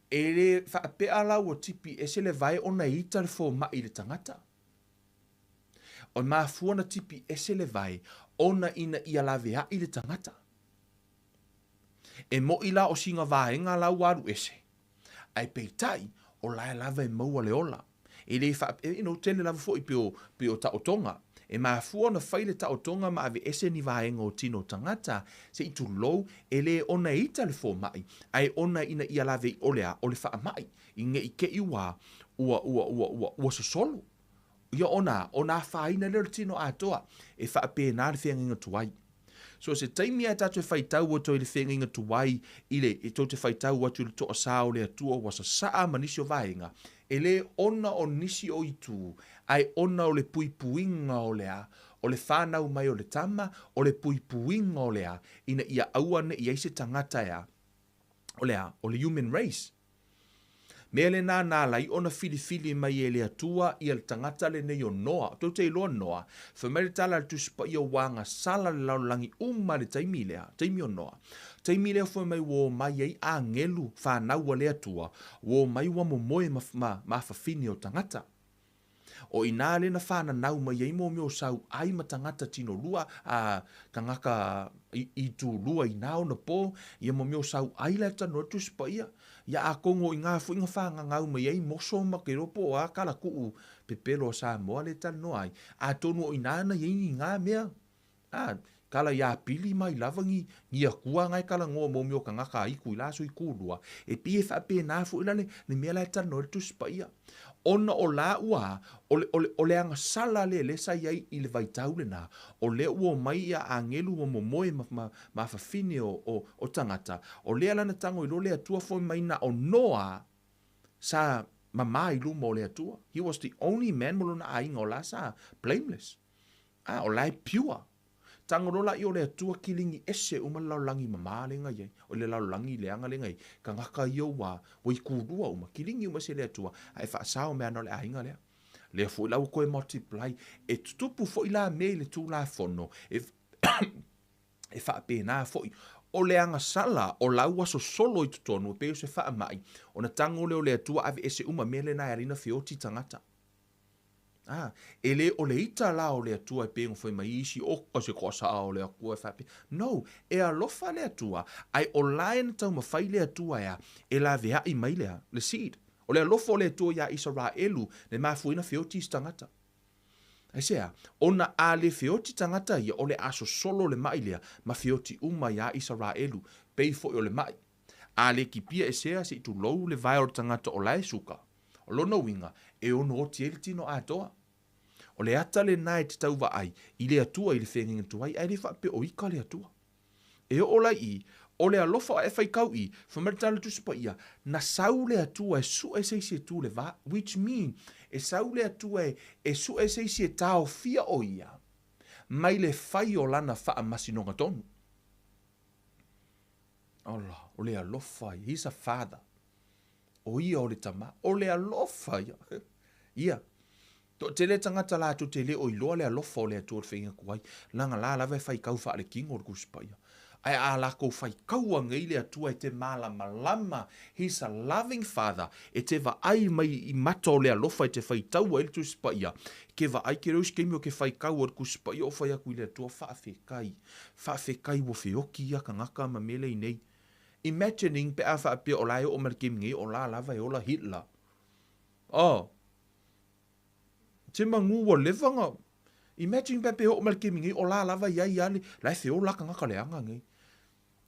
E le whaapea lau o tipi e se le vai o na ita le fō mai le tangata. O mafua na tipi e se le vai o na ina ia lawe a i le tangata. E mo ila o singa vaenga lau waru ese. Ai peitai o lae lawe maua le ola. E le whaapea ino tele lawa fō i pio ta o tonga. e mafua na faile ta o tonga ma ave ese ni vaenga o tino tangata, se i tu lou, e le ona ita le fo mai, ai ona ina ia lave olea, o le faa mai, inge i ke iwa, ua sosolo. Ia ona faina le tino atoa, e faa pēnā le whianga inga tuai. So se taimi a tatu e whaitau o toi le whenga inga tuai, ile e tau te whaitau atu le toa sao le atua wasa saa manisio vaenga, e le ona o nisi o itu, ai ona o le puipuinga o lea, o le whanau mai o le tama, o le puipuinga o lea, ina ia auane ia ise tangata ea, o lea, o le human race. Mea le nā lai ona fili mai e le atua i le tangata le nei o noa, tau te iloa noa, whamere tala le tuspa i o wanga sala le laulangi uma le taimi lea, taimi o noa. Taimi lea fwe mai wo mai ei a ngelu whanau le atua, wo mai wa momoe ma fafini o tangata. O ina le na whana nau mai ei mo meo sau ai matangata tino lua a kangaka i tu lua i nao na po ia mo meo sau ai le tano tuspa ia. Ia a kongo i ngā fuinga whanga ngau mai ei moso ma ke ropo a kala kuu pepelo sa moa le tano ai. A tonu o inana i ngā mea. Kala ia pili mai lavangi ia kua ngai kala ngoa mo meo kangaka iku i laso i kūlua. E pie whape nā fu ilale ni mea le tano tuspa ia. Ona o la ua, o le anga sala le sa iai i le vaitau le na, o le ua mai ia a ngelu o momoe ma fafine o tangata, o le alana tango i lo le atua foi mai na o noa sa mama i luma o le atua. He was the only man mo na ainga o la sa blameless. O lai pure. Tango rola i o le atua kilingi ese uma laulangi mama le ngai, o le laulangi le anga le ngai, ka ngaka i o wa i kūrua uma, kilingi uma se le atua, ai wha sao mea no le ainga lea. Le fu lau koe multiply, e tutupu fo i la me le tu la fono, e wha pēnā fo i, o le anga sala, o lau aso solo i tutonu, e peo se wha mai, o na tango le o le atua ave ese uma me le na arina fioti tangata. Ele o le ita la o le atua e pengo foi mai isi o se kosa o le akua fape. No, e alofa le atua, ai o laen tau mawhai le atua ea, e la vea i mai lea, le seed. O le alofa o le atua ia Israelu, le mafuina feoti stangata. Ai sea, ona a le feoti tangata ia, o le aso solo le mai lea, ma feoti uma ia Israelu, pei foi o le mai. A le kipia e sea se itu lou le vai o tangata o lai suka. O lono winga, e ono o tiel tino atoa. O le ata le nai te tau wa ai, i le atua i le whenginga tuai, ai le whape o ika le atua. E o la i, o le alofa e whaikau i, whameritala tusipa ia, na sau le atua e su e seisi e tu le va, which mean, e sau le atua e su e seisi e tau fia o ia, mai le whai o lana wha masinonga tonu. Ola, o le alofa i, he's a father. O ia o le tama, o le alofa ia. Ia. Te le tangata la tu te le o iloa le alofa o le atua le whenga kuai. Langa la lawe whai kau wha le kingo o le kuspaia. Ai a la kou whai kaua ngai le atua e te malama lama. He's a loving father. E te wa ai mai i mata o le alofa e te whai taua ele tu spaia. Ke wa ai ke reus keimi o ke whai kau o le kuspaia o whai aku i le atua whawhekai. Whawhekai wo whioki ia ka ngaka ma mele i nei. Imagining pe a whaapea o lai o marikemi ngai o la lava e o la Hitler. Te mangu wa levanga. Imagine pepe o marikemi ngai o la lava iai ale. Lai feo laka ngaka le anga ngai.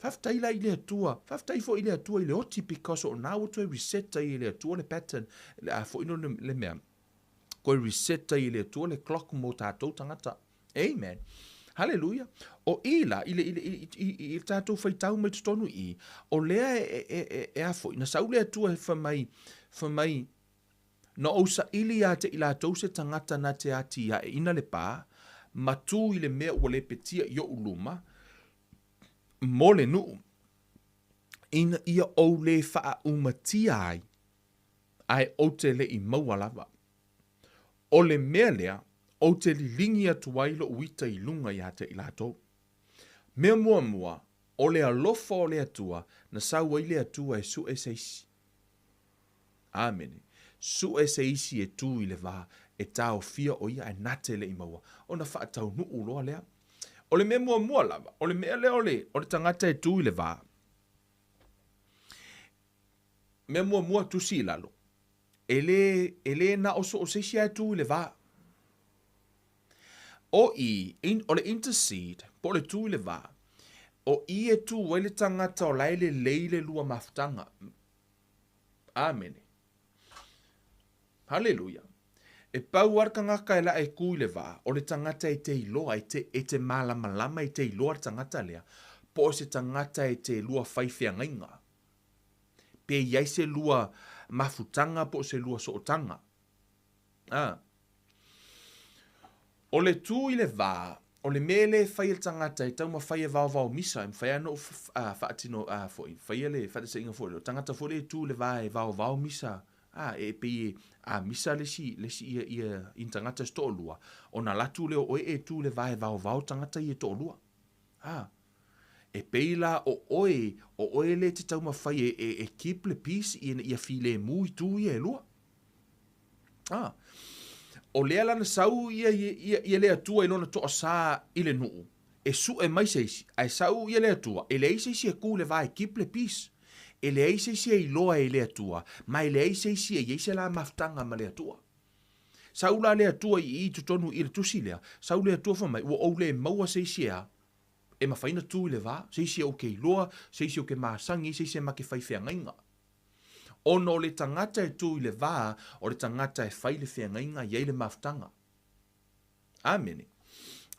Whaftai la i le atua. Whaftai fo i le atua i le oti because o na o toi reseta i le atua le pattern. Fo ino le mea. Koe reseta i le atua le clock mo tātou tangata. Amen. Hallelujah. O ila, i tātou whaitau mai tutonu i, o lea e afo, na sau lea tua whamai, na ousa ili a te ila tause tangata na te ati a e ina le pā, matu i le mea ua le petia i o uluma, mo le nuu, ina ia o le wha umatia ai o te le i maualava. O le mea lea, o te lilingi atu wailo uita i lunga i ate i lato. Mea mua, o le alofa o le atua, na saua i le atua e su e seisi. Amen. Su e seisi e tu i le va, e tau fia o ia e nate le i maua. O na wha tau nuu loa lea. O le mea mua lava, o le mea lea o le tangata e tu i le va. Mea mua tu si lalo. Ele na oso o seisi e tu i le va. o le intercede, po le tu i le vā, o i e tu wai le tangata o laile leile lua mafutanga. Amene. Hallelujah. E pau arka ngaka e la e kui le vā, o le tangata e te iloa, e te malama e te iloa tangata lea, po se tangata e te lua whaifea ngainga. Pe iai se lua mafutanga po se lua sootanga. O le tu i le vā, o le mele whai el tangata e tau ma whai e vau misa, e whai ano whaatino foi, whai ele whaatisa inga foi, o tangata foi le tu le vā e vau misa, e pe misa lesi ia in tangata sto lua, o na latu leo o e tu le vā e vau tangata i e to lua. E peila o oe le te tau ma whai e keep le peace i a file mui tu i e lua. O lea lana sau ia lea tua i lona toa sā i le nuu. E su e mai seisi, ai sau ia lea tua, e lea seisi e ku le vai keep le peace. E lea seisi e iloa e lea tua, ma e lea seisi e yeise la maftanga ma lea tua. Sau la lea tua i tutonu i le tusi lea, sau lea tua whamai, ua au le maua seisi ea, e mawhaina tu i le vā, seisi o ke iloa, seisi o ke maasangi, seisi e ma ke whaifea ngainga. Ono le tangata e tu i le vā, o le tangata e whai le whea ngainga, iei le maftanga. Amene.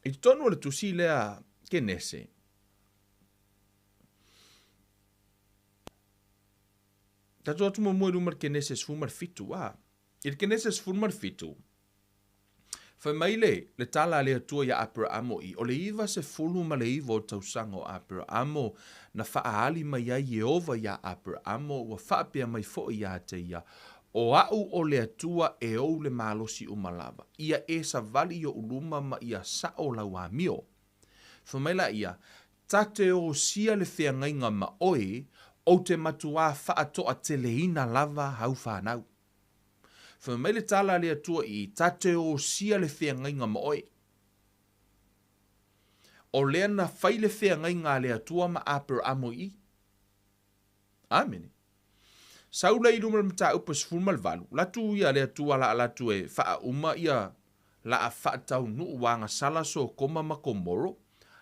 I tonu o le tusi lea ke nese. Tato atu mo moe rumar ke nese sfumar fitu, I le ke nese sfumar fitu. Whai mai le tala le atua ia Abrahamo i, o le iwa se fulu ma le iwa o tausanga o Abrahamo, na whaali mai ai Jehova ia Abrahamo, ua whaapea mai fo ia te ia, o au o le atua e ou le malosi umalava. Ia e sa vali o uluma ma ia sao lau a mio. Whai mai la ia, tate o sia le whea ngainga ma oe, o te matua whaatoa teleina lava hau whanau. Whai mai le tala le atua i tate o sia le whea ngainga ma oe. O lea na whai le whea ngainga le atua ma Abrahamo i. Amene. Saula i rumar mta upa sfurmal valu. Latu ia le atua la latu e wha uma ia la a whaatau nuu wanga sala so koma ma komoro.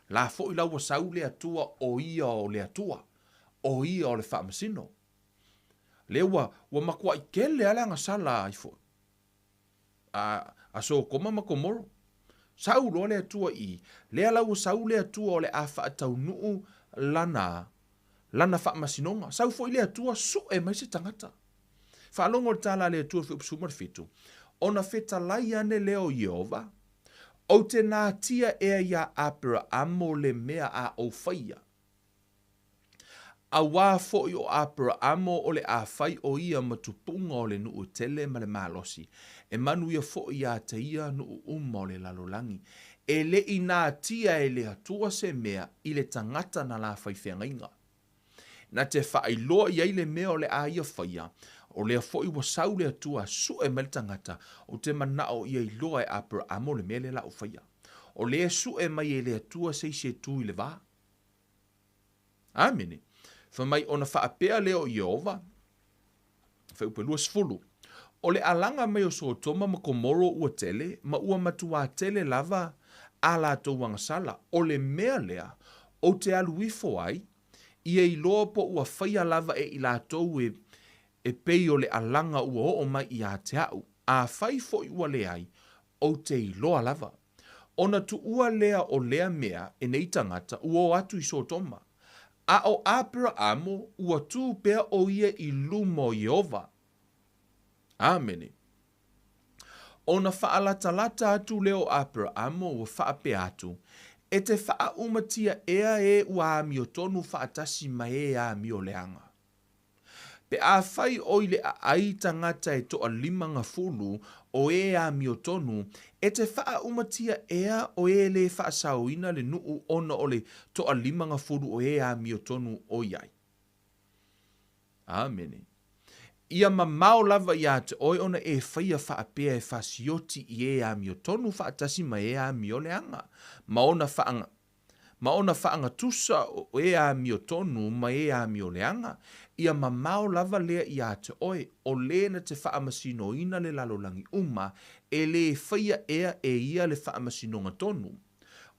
La fo i laua sau le atua o ia o le atua. O ia o le wha masino. Lewa, wa makua i kele ala nga sala ai fo. A so koma ma komoro. Sau lo le atua i. Lea lau sau le atua o le a whaatau nuu lana wha masinonga. Sau fo i le atua su e mai se tangata. Whaalongo le tala le atua fi sumar fitu. Ona feta lai ane leo Jehova. O te nā tia ea ia Abrahamo le mea a o whaia. A wā fo i o Abrahamo o le a whai o ia matupunga o le nuu tele ma le malosi. E manu ia fo i a te ia nuu uma o le lalolangi. E le i nā tia e le atua se mea i le tangata na la whaifea ngainga. Na te whaailoa i le mea o le a ia whaia. O lea fo i wasau le atua su e mele tangata o te manao i loa e Abrahamo le mea le la o whaia. O lea su e mai e le atua se se tu i le vā. Amene. Whamai ona whaapea leo Jehova, whaupelua sfulu, o le alanga mai o so toma ma komoro ua tele, ma ua matua tele lava a la tau wangasala, o le mea lea, o te aluifo ai, ia i loa po ua whaia lava e i la tau e pei o le alanga ua o mai i a te au, a whai fo i ua le ai, o te i loa lava. Ona tu ua lea o lea mea e nei tangata ua o atu i so toma. A o Abrahamo ua tu pea o ia i lumo Jehova. Amene. Ona whaalata atu leo Abrahamo ua whaapea atu. E te wha umatia ea e ua amio tonu whaatasi ma e amio leanga. Pe a whai oile a aitangata e toa limanga fulu o e a miotonu, e te wha umatia ea o e le wha sauina le nuu ona o le toa limanga fulu o e a miotonu o iai. Amene. Ia mamao lava ia te oi ona e whaia wha apea e wha sioti i e a miotonu wha atasi ma e a mioleanga. Ma ona wha Ma ona whaangatusa o e a mio tonu ma e a mio leanga, ia mamao lava lea ia te oe, o lena te whaamasino ina le lalolangi uma, e le whaia ea e ia le whaamasinonga tonu.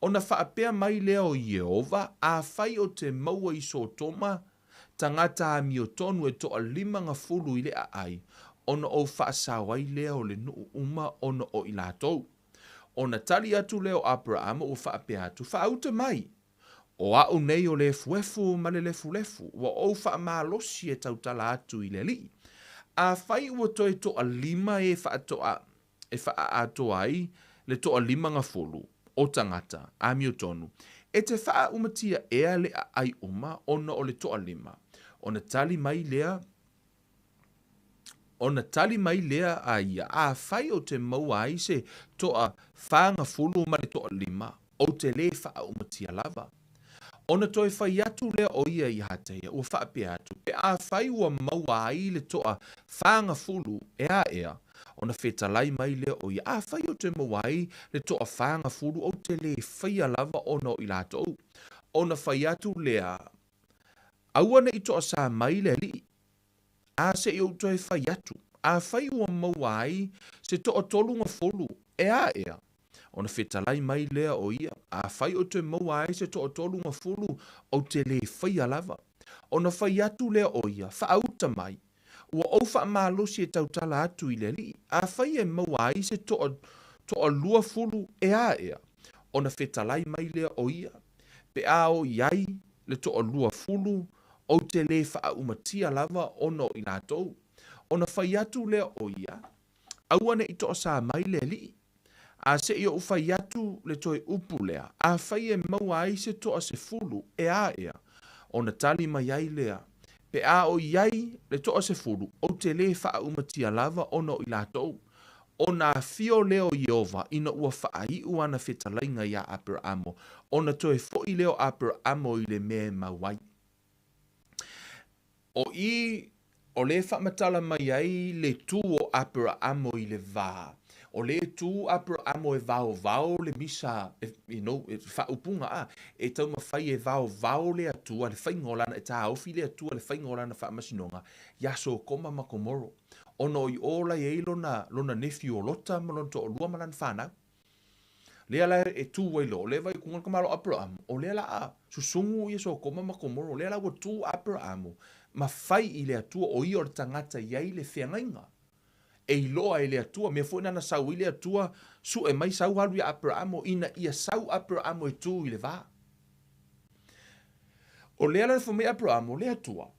Ona whaapea mai lea o Yehova, a whai o te maua i so toma, tangata a mio tonu e toa 5 i le a ai, ona o whaasawai lea o le nuu uma ona o i lātou. Ona tali atu leo Abraham o whaapea atu, whaauta mai. O au nei o le fuefu ma le lefu, wa o whaamalosi e tautala atu i le li. A whai ua toi toa 5 e whaatoa ai le toa 5 o tangata, a mio tonu. E te wha umatia ea le ai uma ona o le toa 5. Ona tali mai lea a ia, a whai o te maua ai se toa whanga fulu ma le toa 5, o te le wha umatia lava. Ona toi whai atu lea o ia i hateia, ua whaapea atu, pe a whai ua maua ai le toa whanga fulu ea. Ona whetalai mai lea o ia, a whai o te maua ai le toa whanga fulu, o te le whaia lava ona o i lātou. Ona whai atu lea, auana i toa sa mai le li, a se i o toi whai atu, a whai ua maua ai se toa tolunga fulu ea. Ona whetalai mai lea o ia, a whai o te maua ai se toa tolunga fulu o te le whaia lava. Ona whai atu lea o ia, whaauta mai, ua au whaamalosi e tautala atu i le li, a whai e maua ai se toa 20 ea. Ona whetalai mai lea o ia, pe a o iai le toa 20 o te le whaumatia lava ono i lātou. Ona whai atu lea o ia, auane i toa sa mai le li, a se i o whai atu le toi upu lea, a whai e maua ai se toa se fulu ea. Ona tali mai ai lea, pe a o iai le toa se fulu, o te le whaumatia lava ono i lātou. Ona fio leo Jehova ina ua whaai uana whetalainga ia Abrahamo, ona toi foi leo Abrahamo i le mea mawai. O le whamatala mai ai le tu o Abrahamo i le vā. O le tu Abrahamo e vao le misa, whaupunga e tau mawhai e vao le atua, le whaingolana, e tā ofi le atua, le whaingolana whaamasinonga, yaso koma makomoro. Ono i ola e lona nefi o lota, malon to o lua malan whanau. Lea la e tu wailo, le vai kungan kamalo Abrahamo, o lea la a, susungu i so koma makomoro, lea la wa tu Abrahamo, ma fai i le atua o i o tangata iai le whiangainga. E iloa e le atua, mea fwoi nana sau i le atua, su e mai sau halu i Abrahamo, ina ia sau Abrahamo e tu i le vā. O lea la fwoi Abrahamo, le atua,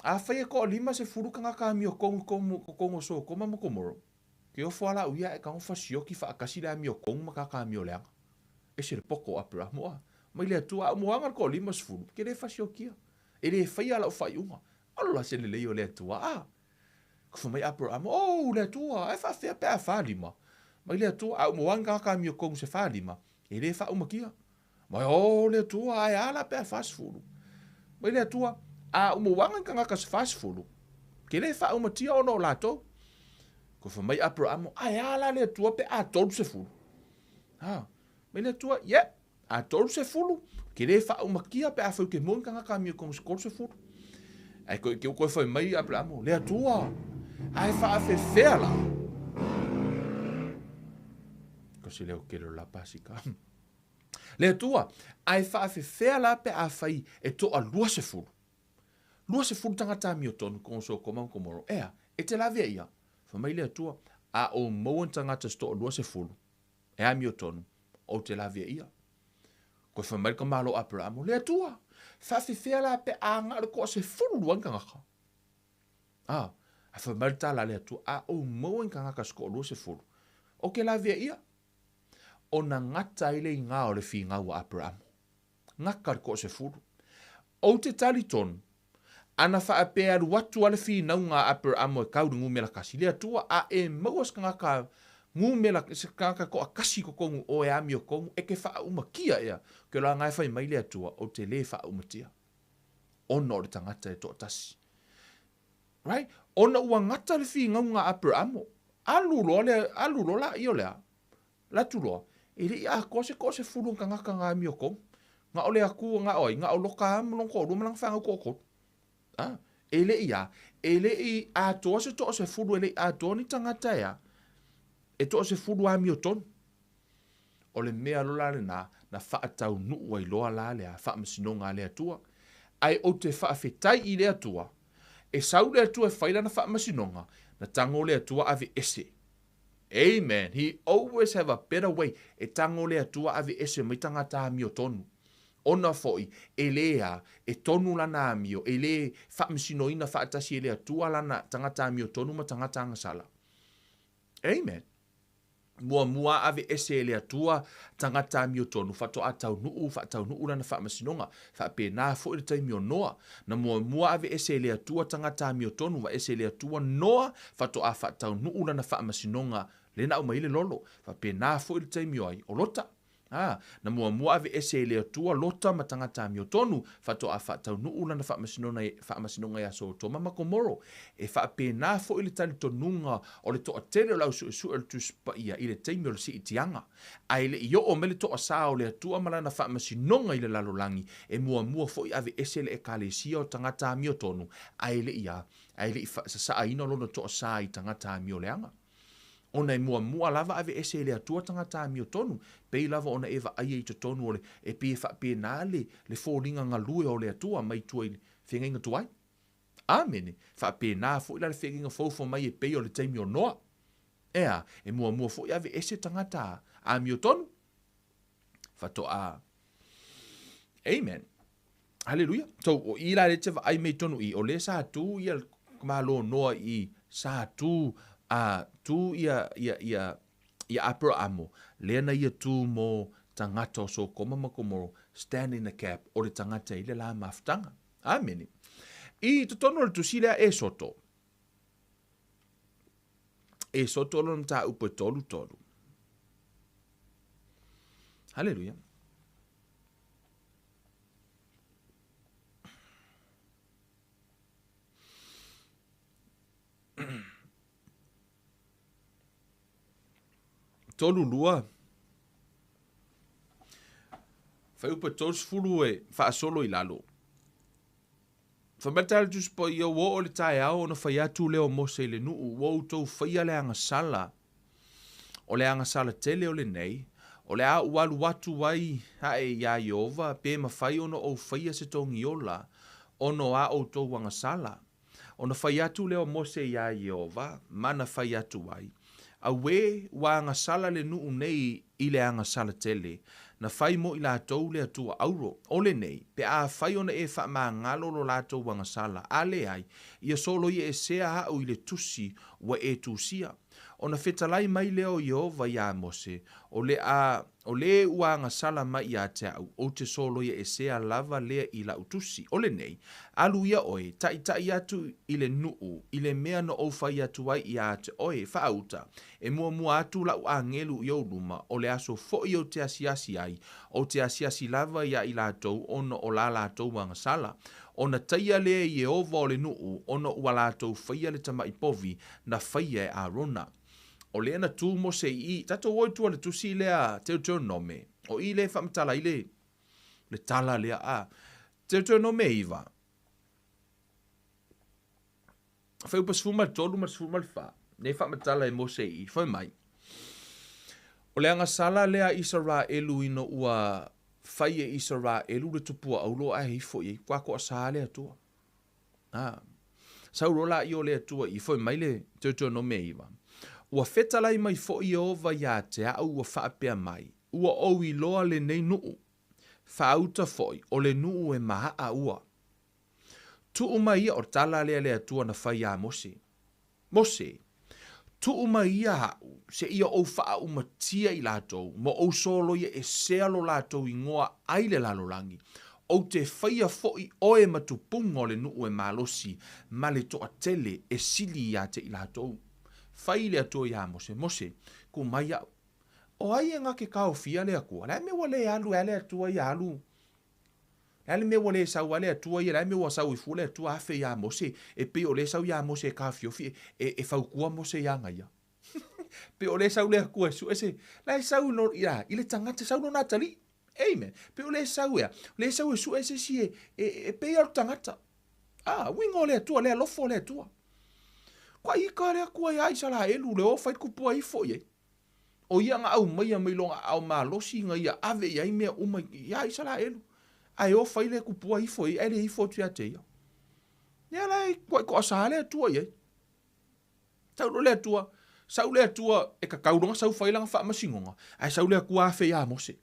a whai e ko 5 se furukanga ka mi o kongo so koma makomoro. Ke o whala uia e ka o whasioki whaakasi lea mi o kongo makaka mi o leanga. E se le poko Abrahamo a. Mai le atua a moanga ko 5 se furu. Ke le whasiokia. E le whai ala o whai unga. Alola se le leo le atua a. Ko mai Abrahamo, oh le atua, e whawhia pe a whalima. Mai le atua a moanga ka mi o kongo se whalima. E le wha umakia. Mai o le atua a ala pe a whasfuru. Mai le atua a umuwanga ngaka se fast food. Ke le fa umatia ono lato. Ko fa mai Abrahamo, ai ala le tua pe a tolu se fulu. Ha, mai le tua, a tolu se fulu. Ke le fa umakia pe a fa ke mon ngaka mi ko se fulu. Ai ko fa mai Abrahamo, le tua. Ai fa fe fela. Ko se le ke la pasika. Le tua, ai fa fe fela pe a fai e to a lua se fulu. Lua se fulu tangata mi o tonu kong so komam komoro. Ea, e te la vea ia. Fa mai lea tua, a o mouan tangata sto o lua se fulu. Ea mi o tonu, o te la vea ia. Ko fa mai ka malo Abrahamo, lea tua. Fa fea la pe a ngare ko se fulu luan kangaka. A fa mai tala lea tua, a o mouan kangaka sko o lua se fulu. O ke la vea ia. O na ngata ile i ngā o le fi ngā wa Abrahamo. Ngakar ko se fulu. O te tali tonu, ana whaapea watu ale fi naunga Abrahamo e kauru ngumela kasi. Lea tua a e mauas kangaka ngumela kangaka ko a kasi ko kongu o e ami o kongu e ke wha umakia ea. Ke la ngai whai mai lea tua o te le wha umatia. Ono le tangata e tō tasi. Right? Ona ua ngata le fi naunga Abrahamo. Alulo la i o lea. La tuloa. E le a kose fulu kangaka ngā ami o kongu. Nga ole aku nga oi, nga o loka mlong ko, rumalang whanga koko. Ele ia, ele i a toa se furu ele a toa ni tangata ia. E toa se furu a mio tonu. O le mea lola le na whaatau nuu ai loa la lea, whaamasinonga lea tua. Ai o te whaafetai i lea tua. E sau lea tua e whaila na whaamasinonga, na tango lea tua ave ese. Amen. He always have a better way. E tango lea tua ave ese mai tangata mio tonu. Ona foi, e lea, e tonu lana amio, e le whaamisinoina whaatasi e lea tua lana tangata amio tonu ma tangata angasala. Amen. Mua ave ese e lea tua tangata amio tonu, whato atau nuu lana whaamasinonga, whaapena fo i le taimio noa, na mua ave ese e lea tua tangata amio tonu, wa ese e lea tua noa, whato a whaatau nuu lana whaamasinonga, lena au maile lolo, whaapena fo i le taimio ai, o lota. Na mua ave ese e lea tua lota ma tangata amio tonu, whato a whaatau nuu lana whaamasinonga ia so to mama komoro, e whaapena fo i le tali tonunga o le toa tele o lau su el tuspa ia i le teimi o le si itianga. Ai le iyo o mele toa saa o lea tua malana whaamasinonga i le lalolangi, e mua fo i ave ese le e kalesia o tangata amio tonu, ai le ia, ai le i sa ina lona toa saa i tangata amio leanga. Ona e mua lava ave ese le atua tangata amio tonu, pei lava ona eva aia i to tonu ole, e pie whape nale le fōringa ngā lue o le atua mai tua i whenga tuai. Amene, whape nā fo ila le whenga fōfo mai e pei o le teimi o noa. Ea, e mua fo i ave ese tangata amio tonu. Whato a. Amen. Hallelujah. So, o ila le te wa ai mei tonu i, o le sa tu i al kumalo noa i sa tu tu ia Abrahamo, lena ia tu mo tangata o so koma makomoro, stand in the gap, o le tangata i le la maftanga. Amen. I tutono le tusila e soto. E soto lo nta upo tolu. Hallelujah. Tolu lua. Fai upa tos fulu e fa solo i lalo. Fa metal jus po ia wo o le tae au no fai atu leo mose le nuu wo utou fai le anga sala. O le anga sala tele o le nei. O le a ualu watu wai hae ia Iova pe ma fai ono o fai se tongi ola. Ono a o tou anga sala. Ono fai atu leo mose ia Iova mana fai atu wai. A we wa anga sala le nuu nei i le anga sala tele. Na fai mo i la tau le atua auro. O le nei, pe a fai ona e wha maa ngalo lo la tau wanga sala. A le ai, ia solo i e sea hau i le tusi wa e tusia. Ona fetalai mai leo Iova ia mose. O le uanga sala mai ia te au. O te solo i e sea lava lea i la utusi. O le nei, alu ia oe, tai atu i le nuu, i le mea no o fai atu ai ia te oe, wha auta. E mua atu la ua ngelu i luma, o le aso fo i o te asiasi ai, o te asiasi lava ia i la tau, ono o la tau wanga sala. Ona taia lea i e ova o le nuu, ono ua la tau faia le tama ipovi, na faia e a rona. O lea na tū mo se i, tato oi tua le tusi lea teo nome. O i le whamatala i le tala lea a. Teo nome iwa. Whai upas fuma tolu mas fuma le wha. Ne whamatala e mo se i, whai mai. O lea nga sala lea Israelu ino ua whai e Israelu le tupua aulo a hifo i, kwa koa saa lea tua. Saurola i o lea tua i, whai mai le teo nome iwa. Ua fetalai mai fo i ova ia te au ua whaapea mai. Ua au i loa le nei nuu. Whauta foi o le nuu e maha a ua. Tu mai ia o tala lea tua na whai a mose. Mose. Tu mai ia hau se ia o wha umatia i latou. Mo o solo ia e sealo latou i ngoa aile lalolangi. O te whaia foi oe matupunga o le nuu e malosi. Ma le toa tele e sili ia te i latou. Fai le atua ia mose, ku mai au. O ai e ngake kao fia le akua, le me wale alu, le atua ia alu. Le me wale sau le atua ia, le me wa sau i fu le atua afe ia mose, e pe o le sau ia mose ka fio fi, e faukua mose ia ngaia. Pe o le sau le akua su ese, le sau no ia, ile tangata sau no natali. Amen. Pe o le sau su ese si e pe al tangata. Wingo le tua le lofo le tua. Kwa I ka le kua ia isa la elu le o fai kupua I fo ye. O ia nga au mai longa au malosi nga ia ave ia mea uma ia isa la elu. Ai o fai le kupua I fo ye, ele I fo tia te ia. Ia lai kwa sa le tua ye. Sau le tua, e ka kaurunga sau fai langa wha masingonga. Ai sau le kua fe ia mose.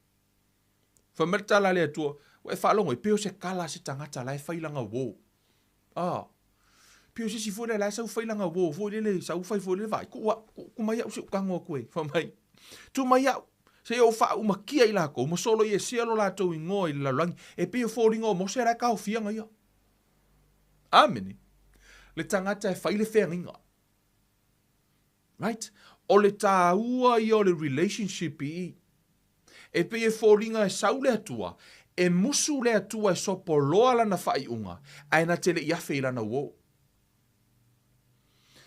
Fa merta la le tua, e wha longo, e peo se kala se tangata lai fai langa wo. Pio se si fo le lai sau fai langa wo, fo le sau fai fo le vai. Ku mai au se ukango koe, fa mai. Tu mai au, se o wha umakia I lako, masolo I e sialo la tau ingo I la langi, e peo fo ringo mo se rai kao fianga ia. Ameni. Le tangata e fai le whenginga. Right? O le tā ua I o le relationship I. E pe e fōringa e sau le atua, e musu le atua e sopo loa lana whai unga, ai na tele I afe I lana wō.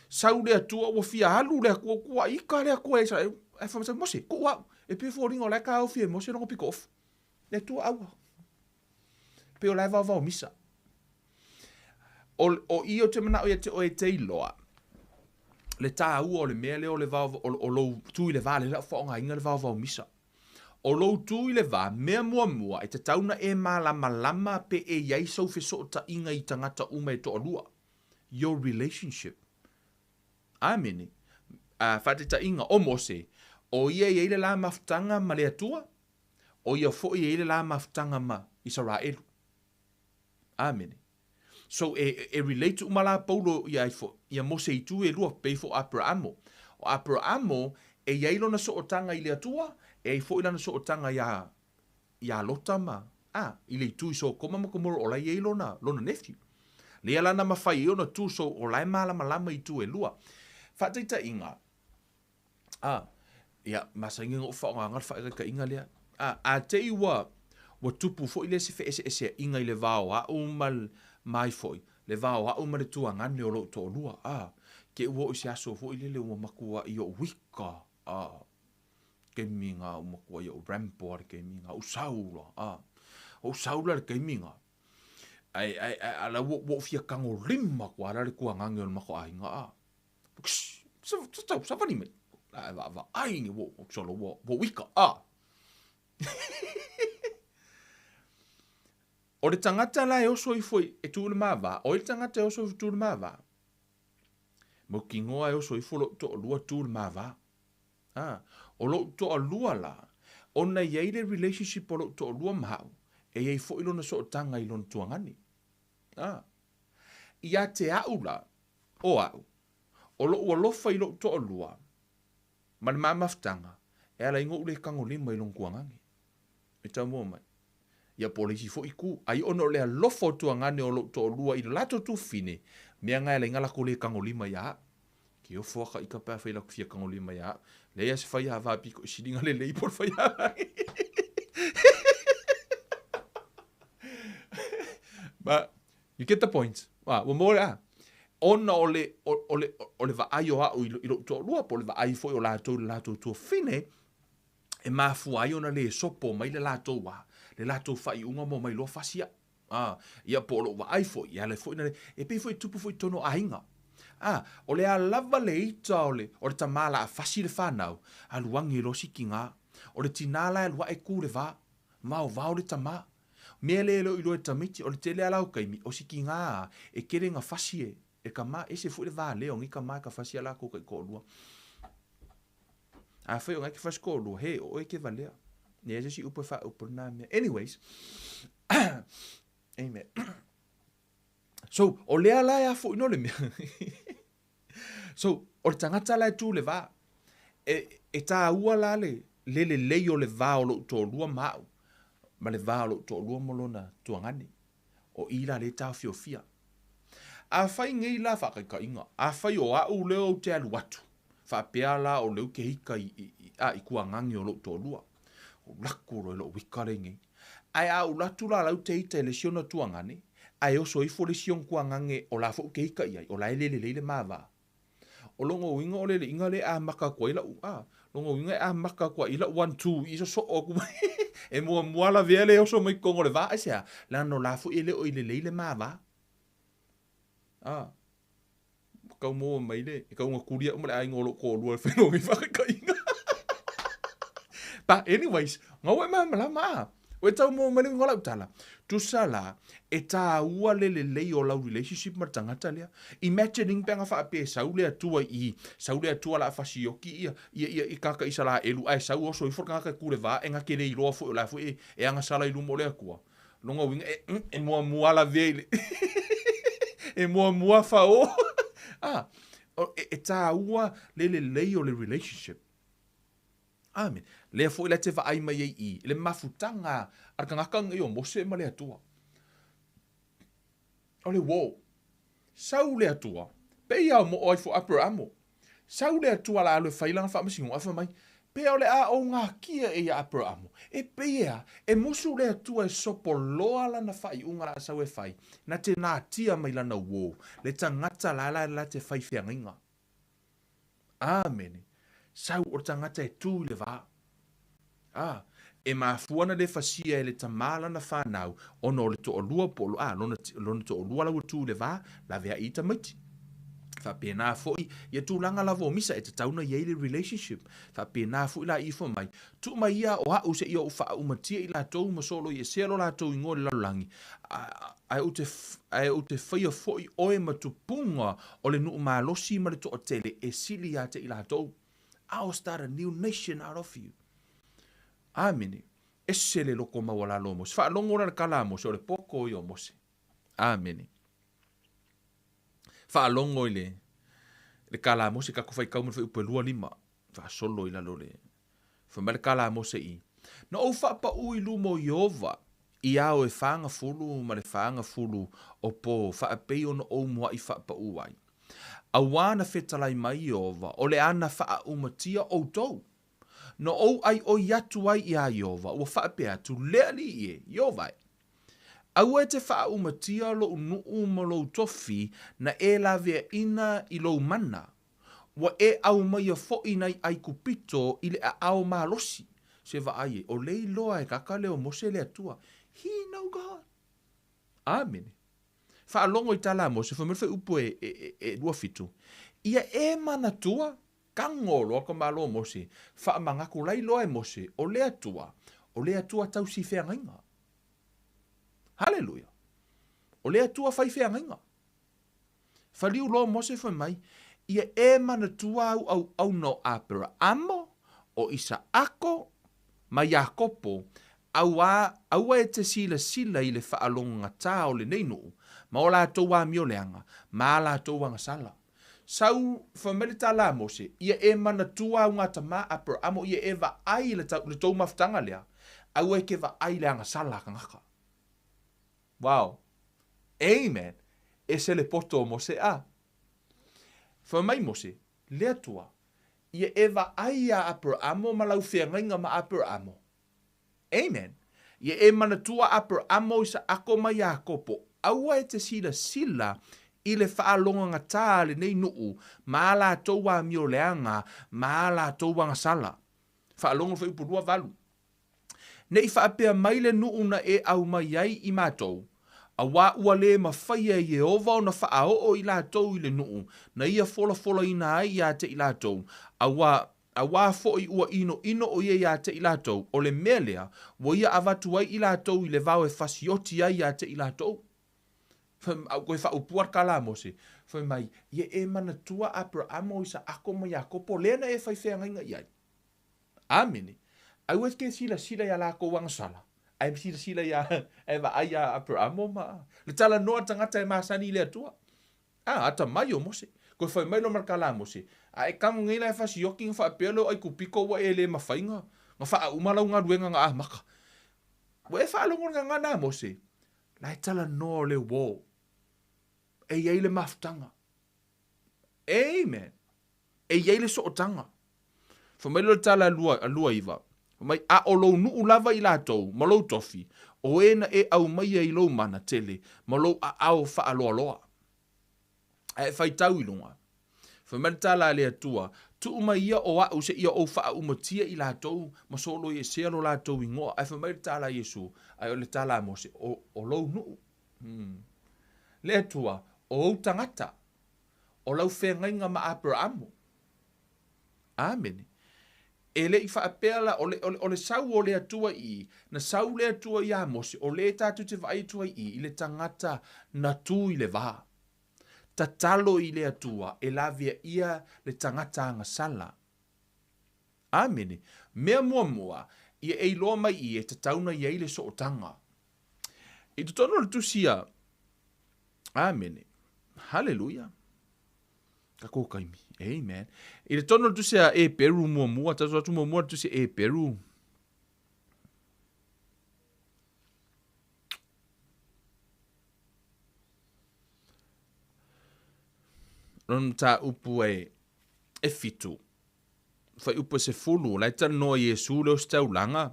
Sau le atua o fia alu le kua ika le kua e sa, e whamasa mose, kua, e pe fōringa o le ka au fia mose rongo piko ofu. Le atua aua. Pe o lai vau misa. O I o te mana o e te iloa, le tā ua o le mea le o le vau, o lo tui le vale, le whaonga inga le vau misa. O lo tui le va, mea mua, e te tauna e malama pe e iai sau feso ta inga I tangata uma e to alua. Your relationship. Amene. Whate ta inga o mose, o ia I le la maftanga ma le atua, o ia fo I le la maftanga ma Israelu. Amene. So e relate to umala paulo ia mose I tu e lua pe fo Abrahamo. O Abrahamo e iai lona so otanga I le atua, e fo ilana so otanga ia lota ma. I le tu so koma makomoro o lai e lona nephew. Le alana mawhai ona tu so o lai malama I tu e lua. Whataita inga. Ia masangi ngō whaonga ngar whaika inga lea. A te iwa wa tupu fo ile se fe ese inga I le vao a umal mai foi. Le vao a umal tua ngane o lo to lua. Ke ua o se aso fo ile le ua makua I o wika. Ke minga o makua I o rampo ar ke minga o saula. O saula ke minga. Ai ala wo fia kango rimma kwa ala le kua ngange o mako ainga. Sa fani me. Ai ni wo solo wo wika. O le tangata la e oso I foi e tu le mava. O le tangata e oso tu le mava. Mo kingoa e oso I folo to lua tu le mava. O lo to lua la. Ona iei le relationship o lo to lua mahau. E iei fo ilona so tanga I lona tuangani. Ia te au la. O au. O lo ua lofa I lo to lua. Ma le maftanga. E ala ingo ule kango lima I lon kuangangi. E tau mua mai. Ia polisi fo iku. Ai ono lea lofo tuangani o lo to lua I lato tu fine. Mea ngai la ingala ko le kango lima ia. Ki o fuaka I ka pēr whaila kufia kango lima ia. Lea se whaia hawa piko I siringa le leipor whaia. But you get the point. Wa more ona ole va ayo a I lo to lua po le va ai foi o lato to fine e mafu ai ona le sopo mai le lato wa le lato fai unga mo mai lo fasia ia po lo va ai foi ia le foi na e pe foi tupu foi tono ainga o le a lava le ita o le tamala a fasi le fanau a luangi lo sikinga o le tinala e lua e ku le va mau va o le tama me le lo ilo e tamiti o le tele ala o kaimi o sikinga e kere nga fasi e kama e se fu le va le o ngi kama ka fasi ala ko ko lua a foi o ngai fasi ko lua he o e ke valea ne je si upo fa upo na me anyways amen so o le ala ya fu no le me so o tangata la tu le va e ta ua la le o le va o lo to lua mau ma le va o lo to lua molona tuangani o ila le ta fiofia a fai ngei la whakaika inga. A fai o au leo te alu watu. Wha peala o leo ke hika I kua ngangi o lo tō lua. O lako roi lo wikare ngei. Ai au latu la lau te ita le siona tuangane. Ai oso ifo le sion kua ngangi o la fo ke hika iai. O la ele leile mawa. o longo winga o le inga le a maka kwa ila longo winga a maka kwa ila 1 2 iso so o kuma e mua la vele o so mai kongo le va sia la no la fu ile o ile le ma va ka mo mai le ka nga kuria mo le ai ngolo ko lu fe no mi fa ka inga but anyways ngawe ma we tau mo mali ngola utala tu sala e ta ua le o la relationship ma tangata lea imagining penga fa pe saule atua la fasioki ia kaka isala elu ai sau oso i forka ka kule va enga kele i roa fo la fo e anga sala i lumo le akua longa winga e mo la vele e mo fa o e ta ua le o le relationship. Amen. Le fo le te va ai mai i le mafutanga arkangaka ngi o mose ma le atua. O le wo. Sau le atua. Pe ia mo oi fo Abrahamo. Sau le atua la le failanga fa masingo afa mai. Pe o le a o ngā kia e ia Abrahamo. E pe ia e musu le atua e sopoloa la na fai unga la sau e fai. Na te nā tia mai lana wo. Le tangata la te fai whianginga. Amen. Sau o tangata e tū le vā. E mafuana le fasia e le tamala na whanau ono le to olua polo lona to olua lau tū le vā la vea i tamaiti. Whapena foi ia tūlanga la vo misa e te tauna i le relationship. Whapena foi la ifo mai. Tu mai ia o hau se ia o wha umatia i la tau masolo i e selo la tau i ngore lalulangi. Ai o te whaia foi oe matupunga o le nuu malosi ma le to o tele e sili a te i la tau. I'll start a new nation out of you. Amen. Ese le loko mawala lo mose. Fa longo na kala mose o le poko yo mose. Amen. Fa longo ile le kala mose ka kofai kaumu fa upelua lima. Fa solo ila lo le. Fa mele kala mose i. No o fa pa ui lumo Yehova. Ia o e fanga fulu ma le fanga fulu o po fa apei ono o mua i fa pa uai. Awana fetalai mai Yehova o le ana faa umatia o tou. No o ai o yatu ai ia Yehova o faa pe atu lea li ie Yehova. Au e te faa umatia lo unu ma lo tofi na e la vea ina i lo mana. Wa e au mai a fo inai ai kupito i le a au malosi. Se va aie o lei loa e kaka leo mose le atua. He know God. Amen. Fa longo i tala mo se fa upo e dua fitu. Ia e mana tua kangolo ko malo mo se fa manga ku lai loe mo se o le atua tau si fe ngainga. Hallelujah. O le atua fai fe ngainga. Fa liu lo mo se fa mai ia e mana tua au no Abrahamo o Isaako ma Jakopo au e te sila i le whaalonga tā o le neinu, ma o la toua mioleanga, ma la toua ngasala. Sau whamele tā la mose, ia e mana tua unga ta ma Abrahamo, ia e va ai le tau maftanga lea, au e ke va ai le ngasala kangaka. Wow. Amen. E se le poto mose a. Whamai mose, lea tua, ia e va ai a Abrahamo ma lau whiangainga ma Abrahamo. Amen. Ia e mana tua Abrahamo i sa ako ma Jakopo. Aua e te sila i le whaalonga ngata le nei nuu. Ma la toua mioleanga, ma la toua ngasala. Whaalonga wha upurua valu. Nei whaapea mai le nuu na e au mai ai i mātou. Awa ua le mawhaia i Yehova o na whaao i lātou i le nuu. Na ia fola ina ai i ate i lātou. Awa fo i ua ino o ia i ate i lātou. O le melea, wa ia avatu ai i lātou i le vau e fasioti ai i ate i lātou. Koe wha upuar ka la mose. Whai mai, ia e mana tua Abrahamo i sa ako ma Jakopo. Lena e whai whea ngainga i ai. Amene. Au e ke sila ia lako wangasala. Ai sila ia e wa ai a Abrahamo ma. Le tala noa tangata e masani i lea tua. Ata mai o mose. Koe whai mai lo marka la mose. A e kamu ngai lai fasi yoki ngā whaapelo ai kupiko wa e le mawhainga. Ngā wha umalau ngā ruenga ngā ahmaka. Wa e whaalongon ngā nā mose. Lai tala no le wo. E iei le maftanga. Amen. E iei le sootanga. Whamailo tala alua iwa. Mai a o lou nuu lava i lātou, ma lou tofi. O ena e au maia i lou mana tele, ma lou a au wha aloa loa. E whai tau i lunga. Whamanatala le atua, tu uma ia o au se ia o wha umatia i lātou, ma solo i se alo lātou i ngoa, ai whamanatala Yesu, ai o le tala mo se o lou nuu. Le atua, o au tangata, o lau whengainga ma Abrahamo. Amen. E le i whaapela, o le sau o le atua i, na sau le atua i a mose, o le tātu te vai atua i le tangata na tu i le vaha. Tatalo i le atua, e lavia ia le tangata anga sala. Amen. Mea mua, ia e loa mai i e tatauna i eile so o tanga. I tutono le tusia. Amen. Hallelujah. Kako kaimi. Amen. I le tono le tusia e peru mua, tato atu mua tusia e peru. Non ta upu e fitu. Fai upu se fulu, lai ta no Yesu leo stau langa.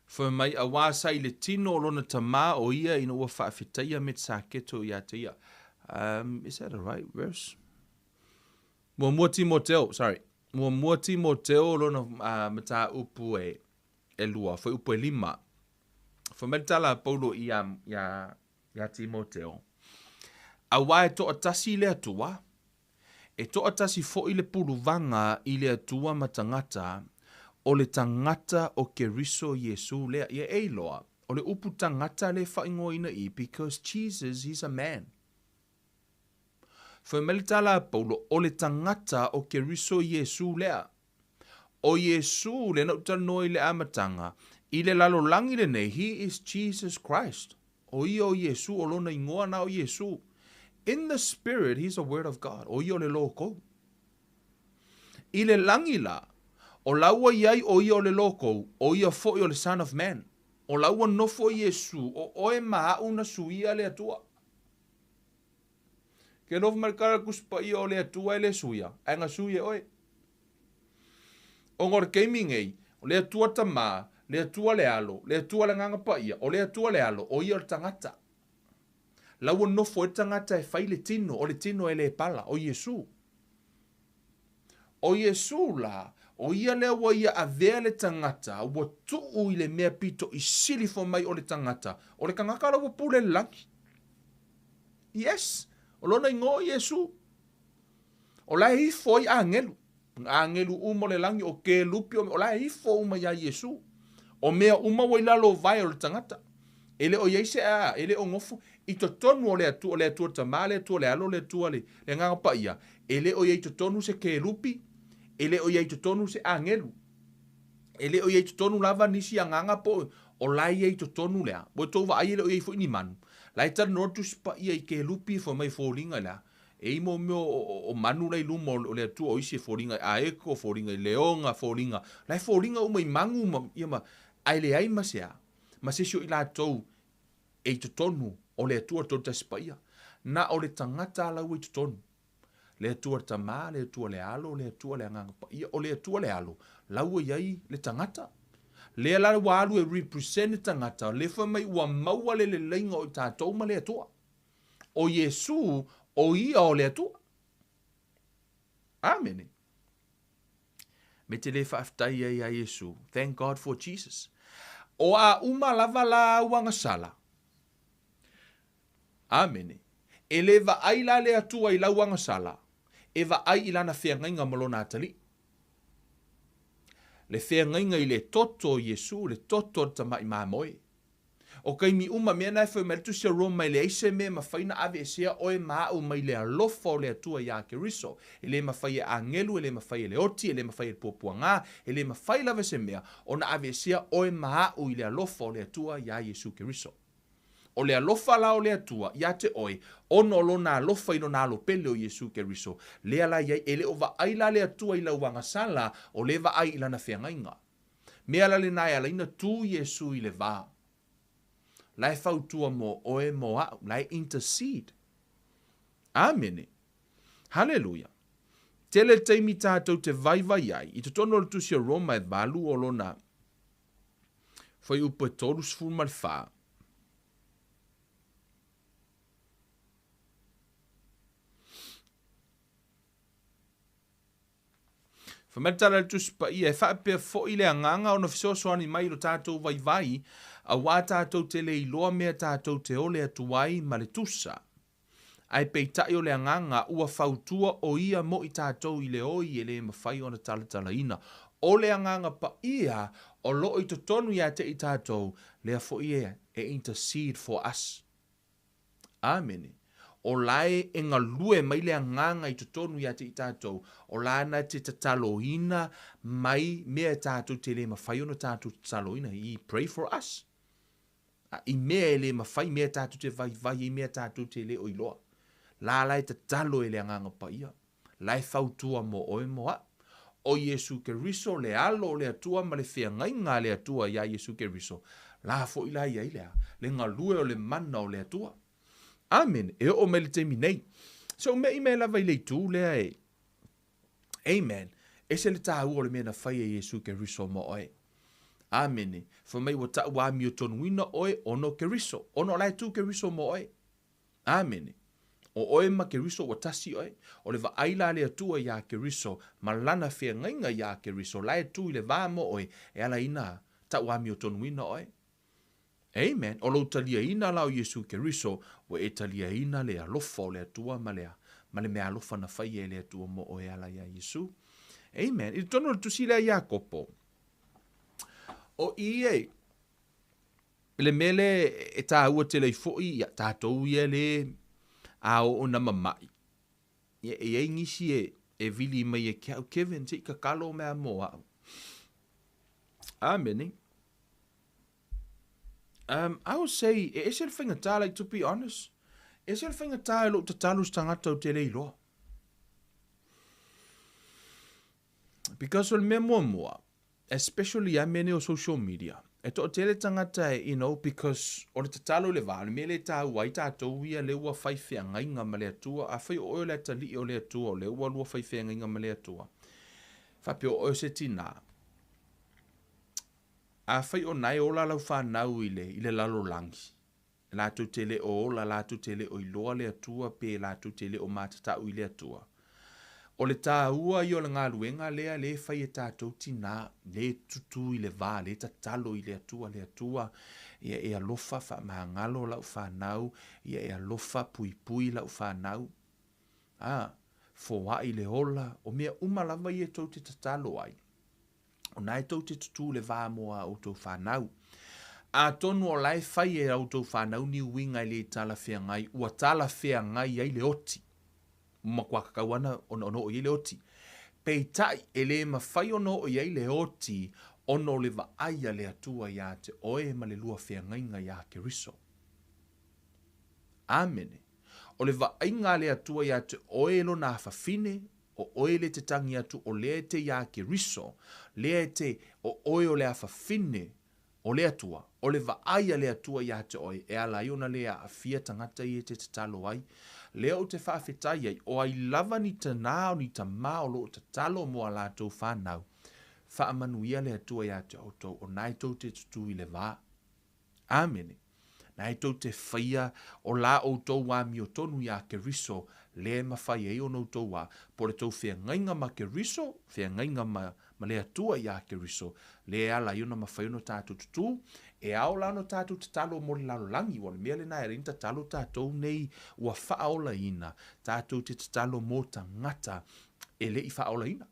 Fai mai a wasa i le tino lona tama o ia ina ua whaafitaia met sa keto ia te ia. Is that a right verse? Mua Timoteo, sorry. Mua Timoteo lona mata upu e lua, fai upu e lima. Whametala paulo ia Timoteo. A wae to atasi le atua. E to atasi fo i le puluvanga i le atua matangata o le tangata o Keriso Yesu lea. Ia eiloa. O le upu tangata le whaingoina i because Jesus, he's a man. Whametala paulo o le tangata o Keriso Yesu lea. O Yesu le nautanoi le amatanga. I le lalo langi le nei, he is Jesus Christ. O o Yesu, o lona ingoa na o Yesu. In the spirit, he's a word of God. O o le loko. I le langi la, o laua iai o le loko, o fo o le son of man. O laua nofo Yesu, o oe maa una suia le atua. Ke nofu marikara kuspa i o le atua e le suia. Anga suia oe. O ngor keimingei, o le atua tamaa, le atua le alo, le atua le nganga pa ia, o le atua le alo, o ia o tangata. Laua nofo e tangata e fai le tino, o le tino e le pala, o Yesu. O Yesu la, o ia le wa ia a vea le tangata, ua tuu i le mea pito i silifo mai o le tangata, o le kangaka ua pule langi. Yes, o lona ingo Yesu. O la hifo i angelu. Angelu umo le langi o ke lupi, o la hifo uma ia Yesu. O mea uma wailalo vai o le tangata. Ele o yeise a, ele o ngofu, i to tonu o le atua tama, le atua le alo, le atua le nganga pa ia. Ele o yei to tonu se ke lupi, ele o yei to tonu se angelu. Ele o yei to tonu lava nisi a nganga po, o lai yei to tonu lea. Bo tova ai ele o yei fu ini manu. Lai tar notus pa ia i ke lupi fo mai fōringa lea. E imo meo o manu lai lumo o le atua o isi fōringa, a eko fōringa, leonga fōringa. Lai fōringa umai mangu ia ma, ai le ai masea, ma se sio i la tau e to tonu o le atua tonu taspaia, na o le tangata lau e to tonu. Le atua tama, le atua le alo, le atua le anganga pa ia, o le atua le alo, lau e iai le tangata. Le ala wa alu e represent tangata, le fa mai ua maua le leinga o tātou ma le atua. O Yesu, o ia o le atua. Amen. Me te le whaaftai ai a Yesu. Thank God for Jesus. O a uma lava la wanga sala. Amen. E le va ai la le atua i la wanga sala. E va ai i lana whengainga malona atali. Le whengainga i le toto Yesu, le toto tamai mamoe. O kai mi uma mea nai whai meritu sia roma mai le eise me ma whaina ave e sea oe maa o mai le alofa o le atua ia Keriso. E le ma whai e angelu, e le ma whai e le oti, e le ma whai e puapua ngā, e le ma whai lava se mea, o na ave e sea oe maa o i le alofa o le atua ia Yesu Keriso. O le alofa la o le atua, ia te oe, ono lo na alofa ino na alo pele o Yesu Keriso. Le ala iai, e le o va aila le atua i la uanga sala, o le va ai ilana whengainga. Mea la le nai ala ina tu Yesu i le vaa. Lai fautua mo oe mo au, lai intercede. Amen. Hallelujah. Tele teimi tātou te vai ai, i te tono le tusia Roma e valu o lona. Fai upo e tolu sfuru mal wha. Whamatala tusi pa ia, e whaapea fo i le anganga o na fisosoani mai lo tātou vai, a wā tātou te le iloa mea tātou te ole atuai ma le tusa. Ai peitai o le anganga ua fautua o ia mo i tātou i le oi e le mawhai o na talatala ina. O le anganga pa ia o lo i tonu ia te i tātou lea fo ia e intercede for us. Amen. O lae e ngalue mai le anganga i tonu ia te i tātou. O lana te tatalo ina mai mea tātou te le mawhai o na tātou tatalo ina. I pray for us. I mea le mawhai mea tātou te vai i mea tātou te le o iloa. La lai te talo e le anganga pa ia. Lai fautua mo oe moa. O Yesu Keriso le alo le atua ma le whea ngai ngā le atua ia Yesu Keriso. La fo ila ia ilea. Le ngalue o le mana o le atua. Amen. E o me le temi nei. So me i me lava i le tū lea e. Amen. E se le tā ua le mea na whai e Yesu Keriso mo oe. Amen. Fa mai wa ta wa mi o tonu ina oe ono Keriso. Ono lai tū Keriso mo oe. Amen. O oe ma Keriso wa tasi oe, o le va aila le atua ia Keriso, ma lana whea ngainga ia Keriso, lai tu i le vā mo oe, e ala ina, ta wami o tonu ina oe. Amen. O lo talia ina lao Yesu Keriso, wa e talia ina le alofa o le atua ma le mea alofa na whai e le atua mo oe ala ia Yesu. Amen. I tono le tusi lea ia kopo. O ie, le mele e tā ua te lei foi, ia tātou ia le a o na mamai. E ngisi e vili mai e kiau Kevin, te ka kalo mea moa. Amen. I would say, e se le whaingatā, like, to be honest, e se le whaingatā e lo te talus tangata o te rei loa. Because o le mea moa, especially a mene o social media, e to tele tangata e, because o le tatalo le vāle, me le tā wai tātou ia le ua whaiwhea ngainga ma le atua, a whai o le tali o le atua, o le ua lua whaiwhea ngainga ma le atua. Whape o se tina. A whai o nai ola lau whanau i le lalo langi. Lātou tele o ola, lātou tele o iloa le atua, pe lātou tele o mātatau i le atua. O le tā ua i o le ngā luenga lea le whai e tātou tina, le tutu i le vā, le tatalo i le atua, ia e alofa wha mahangalo lau whanau, ia e alofa pui pui lau whanau. Fōa i le ola, o mea umalawa i e tau te tatalo ai. O nai tau te tutu le vā moa o tau whanau. A tonu o lai whai e au tau whanau ni winga i le tala whea ngai, ua tala whea ngai ai le oti. Makua kakawana ono o ile oti. Peitai e le mawhai ono o ile oti ono le va aia le atua ia te oe ma le lua whea ngainga ia Keriso. Amen. O le va ainga le atua ia te oe lo na whawhine, o oe le te tangi atu o le te ia Keriso, le te o oe o le a whawhine o le atua, o le va aia le atua ia te oe, e ala iona le a fia tangata i te talo ai, leo te whawhetai ai, o ai lava ni ta nao ni ta mao lo te talo mo a lātou whanau. Whaamanuia le atua ia te autou, o nai tau te tutu i le vā. Amen. Nai tau te whaia o la autou wā mi o tonu ia Keriso, le mawhai e o noutou wā, po le tau whea ngainga ma Keriso, whea ngainga ma le atua ia Keriso, le ala iona mawhai ono tātou tutu, e ao lano tātou te talo mo le lalo langi, wale mea le nai rinta talo tātou nei ua whaola ina, tātou te talo mo tangata e le I whaola ina.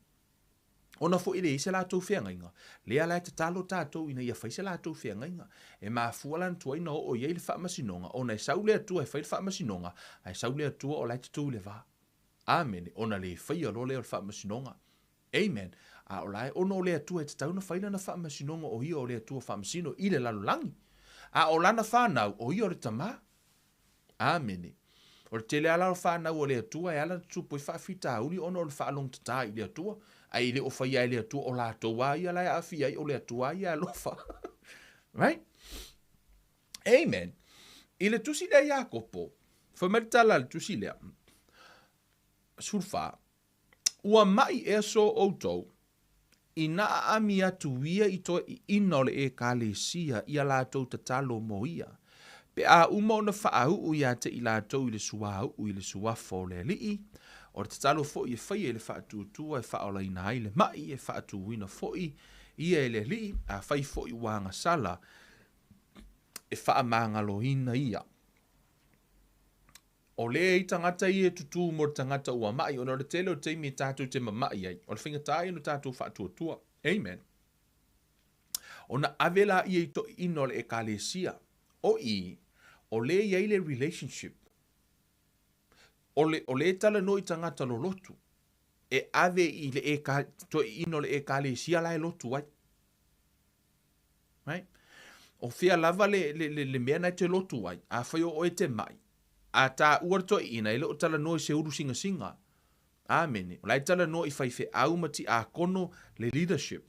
Ona fo ile se lātou whea ngainga, le ala te talo tātou ina ia whai se lātou whea ngainga, e maa fualan tua ina o iei le whaamasinonga, ona e saule atua e whai le whaamasinonga, e saule atua o lai te tū le vā. Amen, ona le whai alo le o le whaamasinonga. Amen. A o lai ono le atua e te tauna whaila na whaamasinonga o ia o le atua whaamasino I le lalolangi. A o lana whanau o ia o le tamā. Amen. O le tele ala o whanau o le atua e ala tupu I whaafita auli ono o le whaalong tata I le atua. A I le o whaia I le atua o la toa ia lai awhi ai o le atua ia alofa. Right? Amen. I le tusi lea Iakopo. Whameritala le tusi lea. Surfa. Ua mai e so outou. Ina ami atu ia I toa I ina o le e kālesia ia lātou tatalo mo ia. Pe a uma o na whaau ia te I lātou I le suau I le suafo le lii. o le tatalo fo'i e whai e le whaatutua e whaolaina ai le mai e whaatuwina fo'i ia e le li a whai fo'i wanga sala e whaamangaloina ia. O le i tangata i e tutu mo tangata ua mai, o le tele o teimi tātou te mamai ai, o le whingatai no tātou whaatuatua. Amen. O na avela i e to ino le ekalesia, o le i le relationship, o le tala no i tangata lo lotu, e ave i le to ino le ekalesia la e lotu ai. Right? O fia lava le mea nai te lotu ai, a whai o e te mai, a tā uarto ina i le o tala no i se uru singa singa. Amen. O lai tala no i whaife au mati a kono le leadership.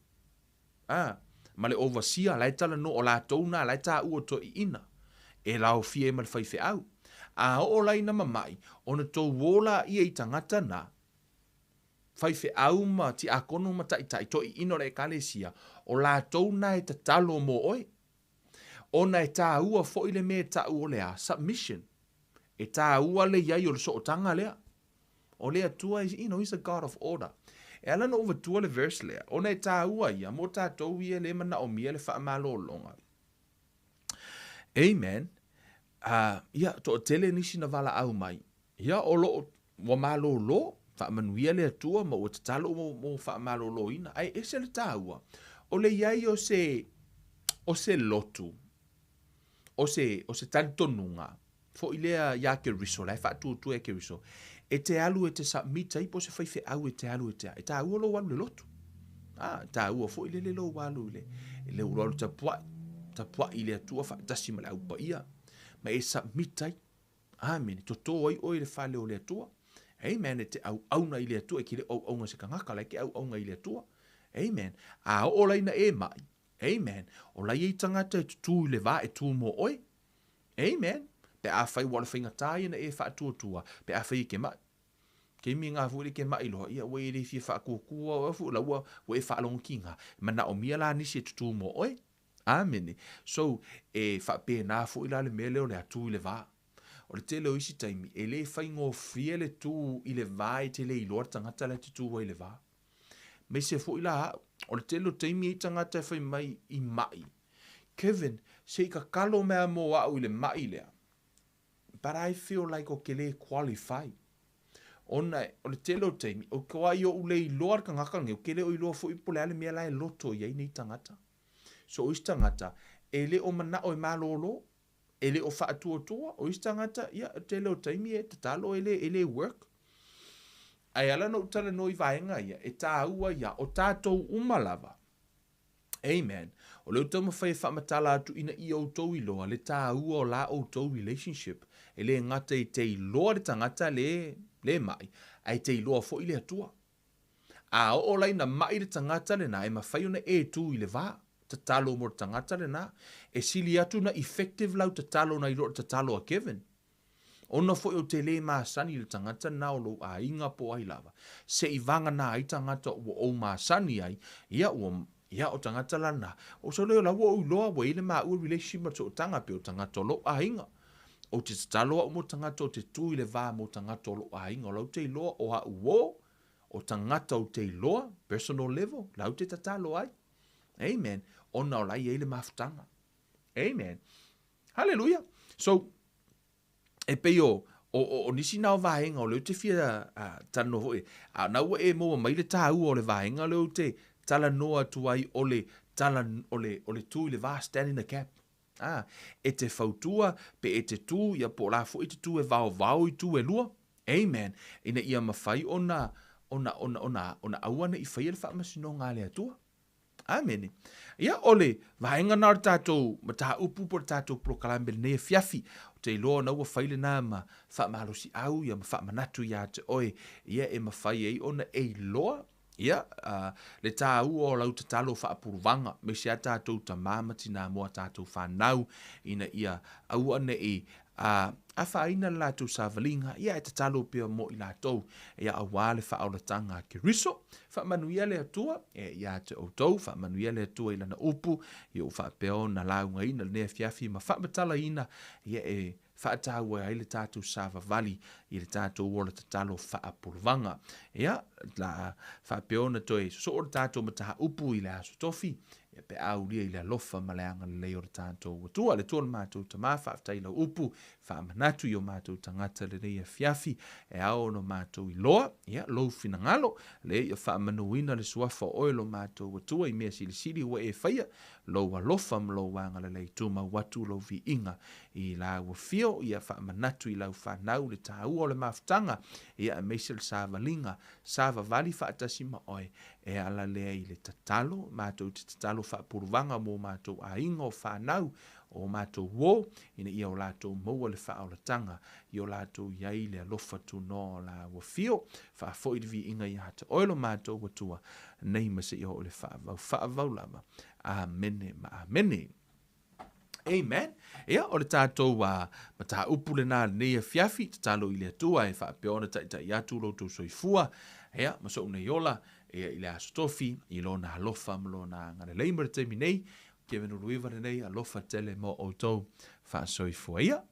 Ma le overseer, lai tala no o la tauna, lai tā uarto ina. E lao fie ma le whaife au. A o lai na mamai, o na tau wola i e tangata na, whaife au ma ti a kono ma tai to i ino le kalesia, o la tauna e tatalo mo oi. O na e tā ua fo i le me tā ua lea, submission. E tā ua le iai o le so o tanga lea. O lea tua, he's a God of order. E ala no over tua le verse lea. O na e tā ua ia, mo tā tau ia le mana o mia le wha amalo longa. Amen. Ia, to o tele nisi na vala au mai. Ia, o lo, wa malo lo, wha amanuia le tua, ma o tatalo mo wha amalo lo ina. Ai, e se le tā ua. O le iai o se lotu. O se tantonunga. Fo ilea ya ke riso, lai wha tu e ke riso. E te alu e te submita, i po se whaife au e te alu e te a. E ta ua lo walu le lotu. Ta ua fo ile le lo walu le. E le uralu ta pua ile atua wha tasi ma le au pa ia. Ma e submita. Amen. Toto oi oi le wha leo le atua. Amen. E te au na ile atua, e ki le au nga se kangaka, lai ke au nga ile atua. Amen. A o lai na e mai. Amen. O lai e tangata e tutu le va e tu mo oi. Amen. Pe a whai wala whainga tāia na e wha tua. Pe a whai ke mai. Ke mi ngā fuere ke mai loa. Ia wei re fia wha kua wa fu la ua we wha along kinga. Mana o mia la nisi e tutu mo oi. Amen. So e wha pe nā fu ila le mea leo le atu i le vā. O le te leo isi taimi. E le whai ngō fria le tu i le vā e te le iloa tangata le tutu wa i le vā. Me se fu ila o le te leo taimi i tangata whai mai i mai. Kevin, se ka kalo mea mo au i le mai lea. But I feel like o ke le qualify. Ona, o le telo teimi, o kua i o ule i loa ka ngakange, o ke le o i loa fo i pole ale mea lai loto i nei tangata. So o tangata, e le o mana o i malolo, e le o wha atua toa, o tangata, ia, o telo teimi e tatalo e le work. Ai ala no utala no i vaenga ia, e tā ua ia, o tātou umalava. Amen. O leo tamo whai whamatala atu ina i o tau i loa, le tā ua o la o tau relationship. E le ngata i te iloa le tangata le mai, ai te iloa fo i le atua. A o lai na mai le tangata le na, e mawhai ona e tu i le vā, tatalo mo le tangata le na, e sili atu na effective lau tatalo na ilo tatalo a Kevin. Ona fo o te le maasani le tangata na o lo a inga po ai lava. Se i vanga na ai tangata o maasani ai, ia o tangata lana. O so leo la o loa wa ile maa ua relationship ma o tanga pe o tangata lo a inga. O te tataloa o mo tangata o te tui le vā mo tangata o lo a inga. O lau te iloa o ha uo, o tangata o te iloa, personal level, lau te tatalo ai. Amen. O nao lai eile mafutanga. Amen. Hallelujah. So, e peo, o nisi nao vaenga, o leo te fia tano hoe. Na ua e mo mai le tā ua o le vaenga, leo te tala noa tuai o le tui le vā stand in the cap. E te fautua, pe e te tū, ia po la fo e te tū e vau i tū e lua. Amen. Ina ia mawhai ona awana i whai le whamasino ngā lea tua. Amen. Ia ole, vaenga nā tātou, ma tā upu po tātou prokalame le nea fiafi, o te iloa na ua whaile nā ma whamalosi au, ia ma whamanatu ia te oe, ia e mawhai ei ona e iloa, ia, le tā ua o lau tatalo faapuluvaga, me se a tātou ta mamati nā moa tātou whanau, ina ia au ane e a whaina la tu savalinga, ia e tatalo pia mo i la tau, ia a wale whaaulatanga ke riso, whamanuia le atua, ia te outou, whamanuia le atua i lana upu, ia u whapeo na launga ina, le nea fiafi, ma whamatala ina, ia e whaatau ai le tātou sāwa vali i le tātou o le tatalo faapuluvaga. Ia, la whapeona toi so o le tātou mataha upu i le aso tofi, ia pe aulia i le alofa ma le anga le leo le tātou watua, le tōna mātou tamā whaaftai lau upu, whaamanatu i o mātou tangata le reia fiafi, e ao no mātou i loa, ia, lou fina ngalo, le ia whaamanuina le suafa oilo mātou watua i mea sili ua e whaia, lou alofa ma lou wanga le leituma watu lou vi inga i la ua fio, ia whaamanatu i lau whanau le tāua o le maftanga, ia a meisel sāvalinga, sāva vali whaatasi ma oe, e ala lea i le tatalo, mātou te tatalo faapuluvaga mo mātou a inga o whanau, o mātou wō, ina ia o lātou maua le whaolatanga, i o lātou iai le alofa tu no la ua fio, whaafoi vi inga i hata oilo mātou watua, nei mase i o le whaavau lama, amene ma amene. Amen. Ia, o le tātou mata upule nā nei fiafi, tatalo i le atua, e whaapeona tai atu loutou soifua, ia, maso una iola, ia i le astofi, i lona halofa, malona ngare leimere te minei, ke venu ruiva nei, alofa tele mo outou, wha soifua ia.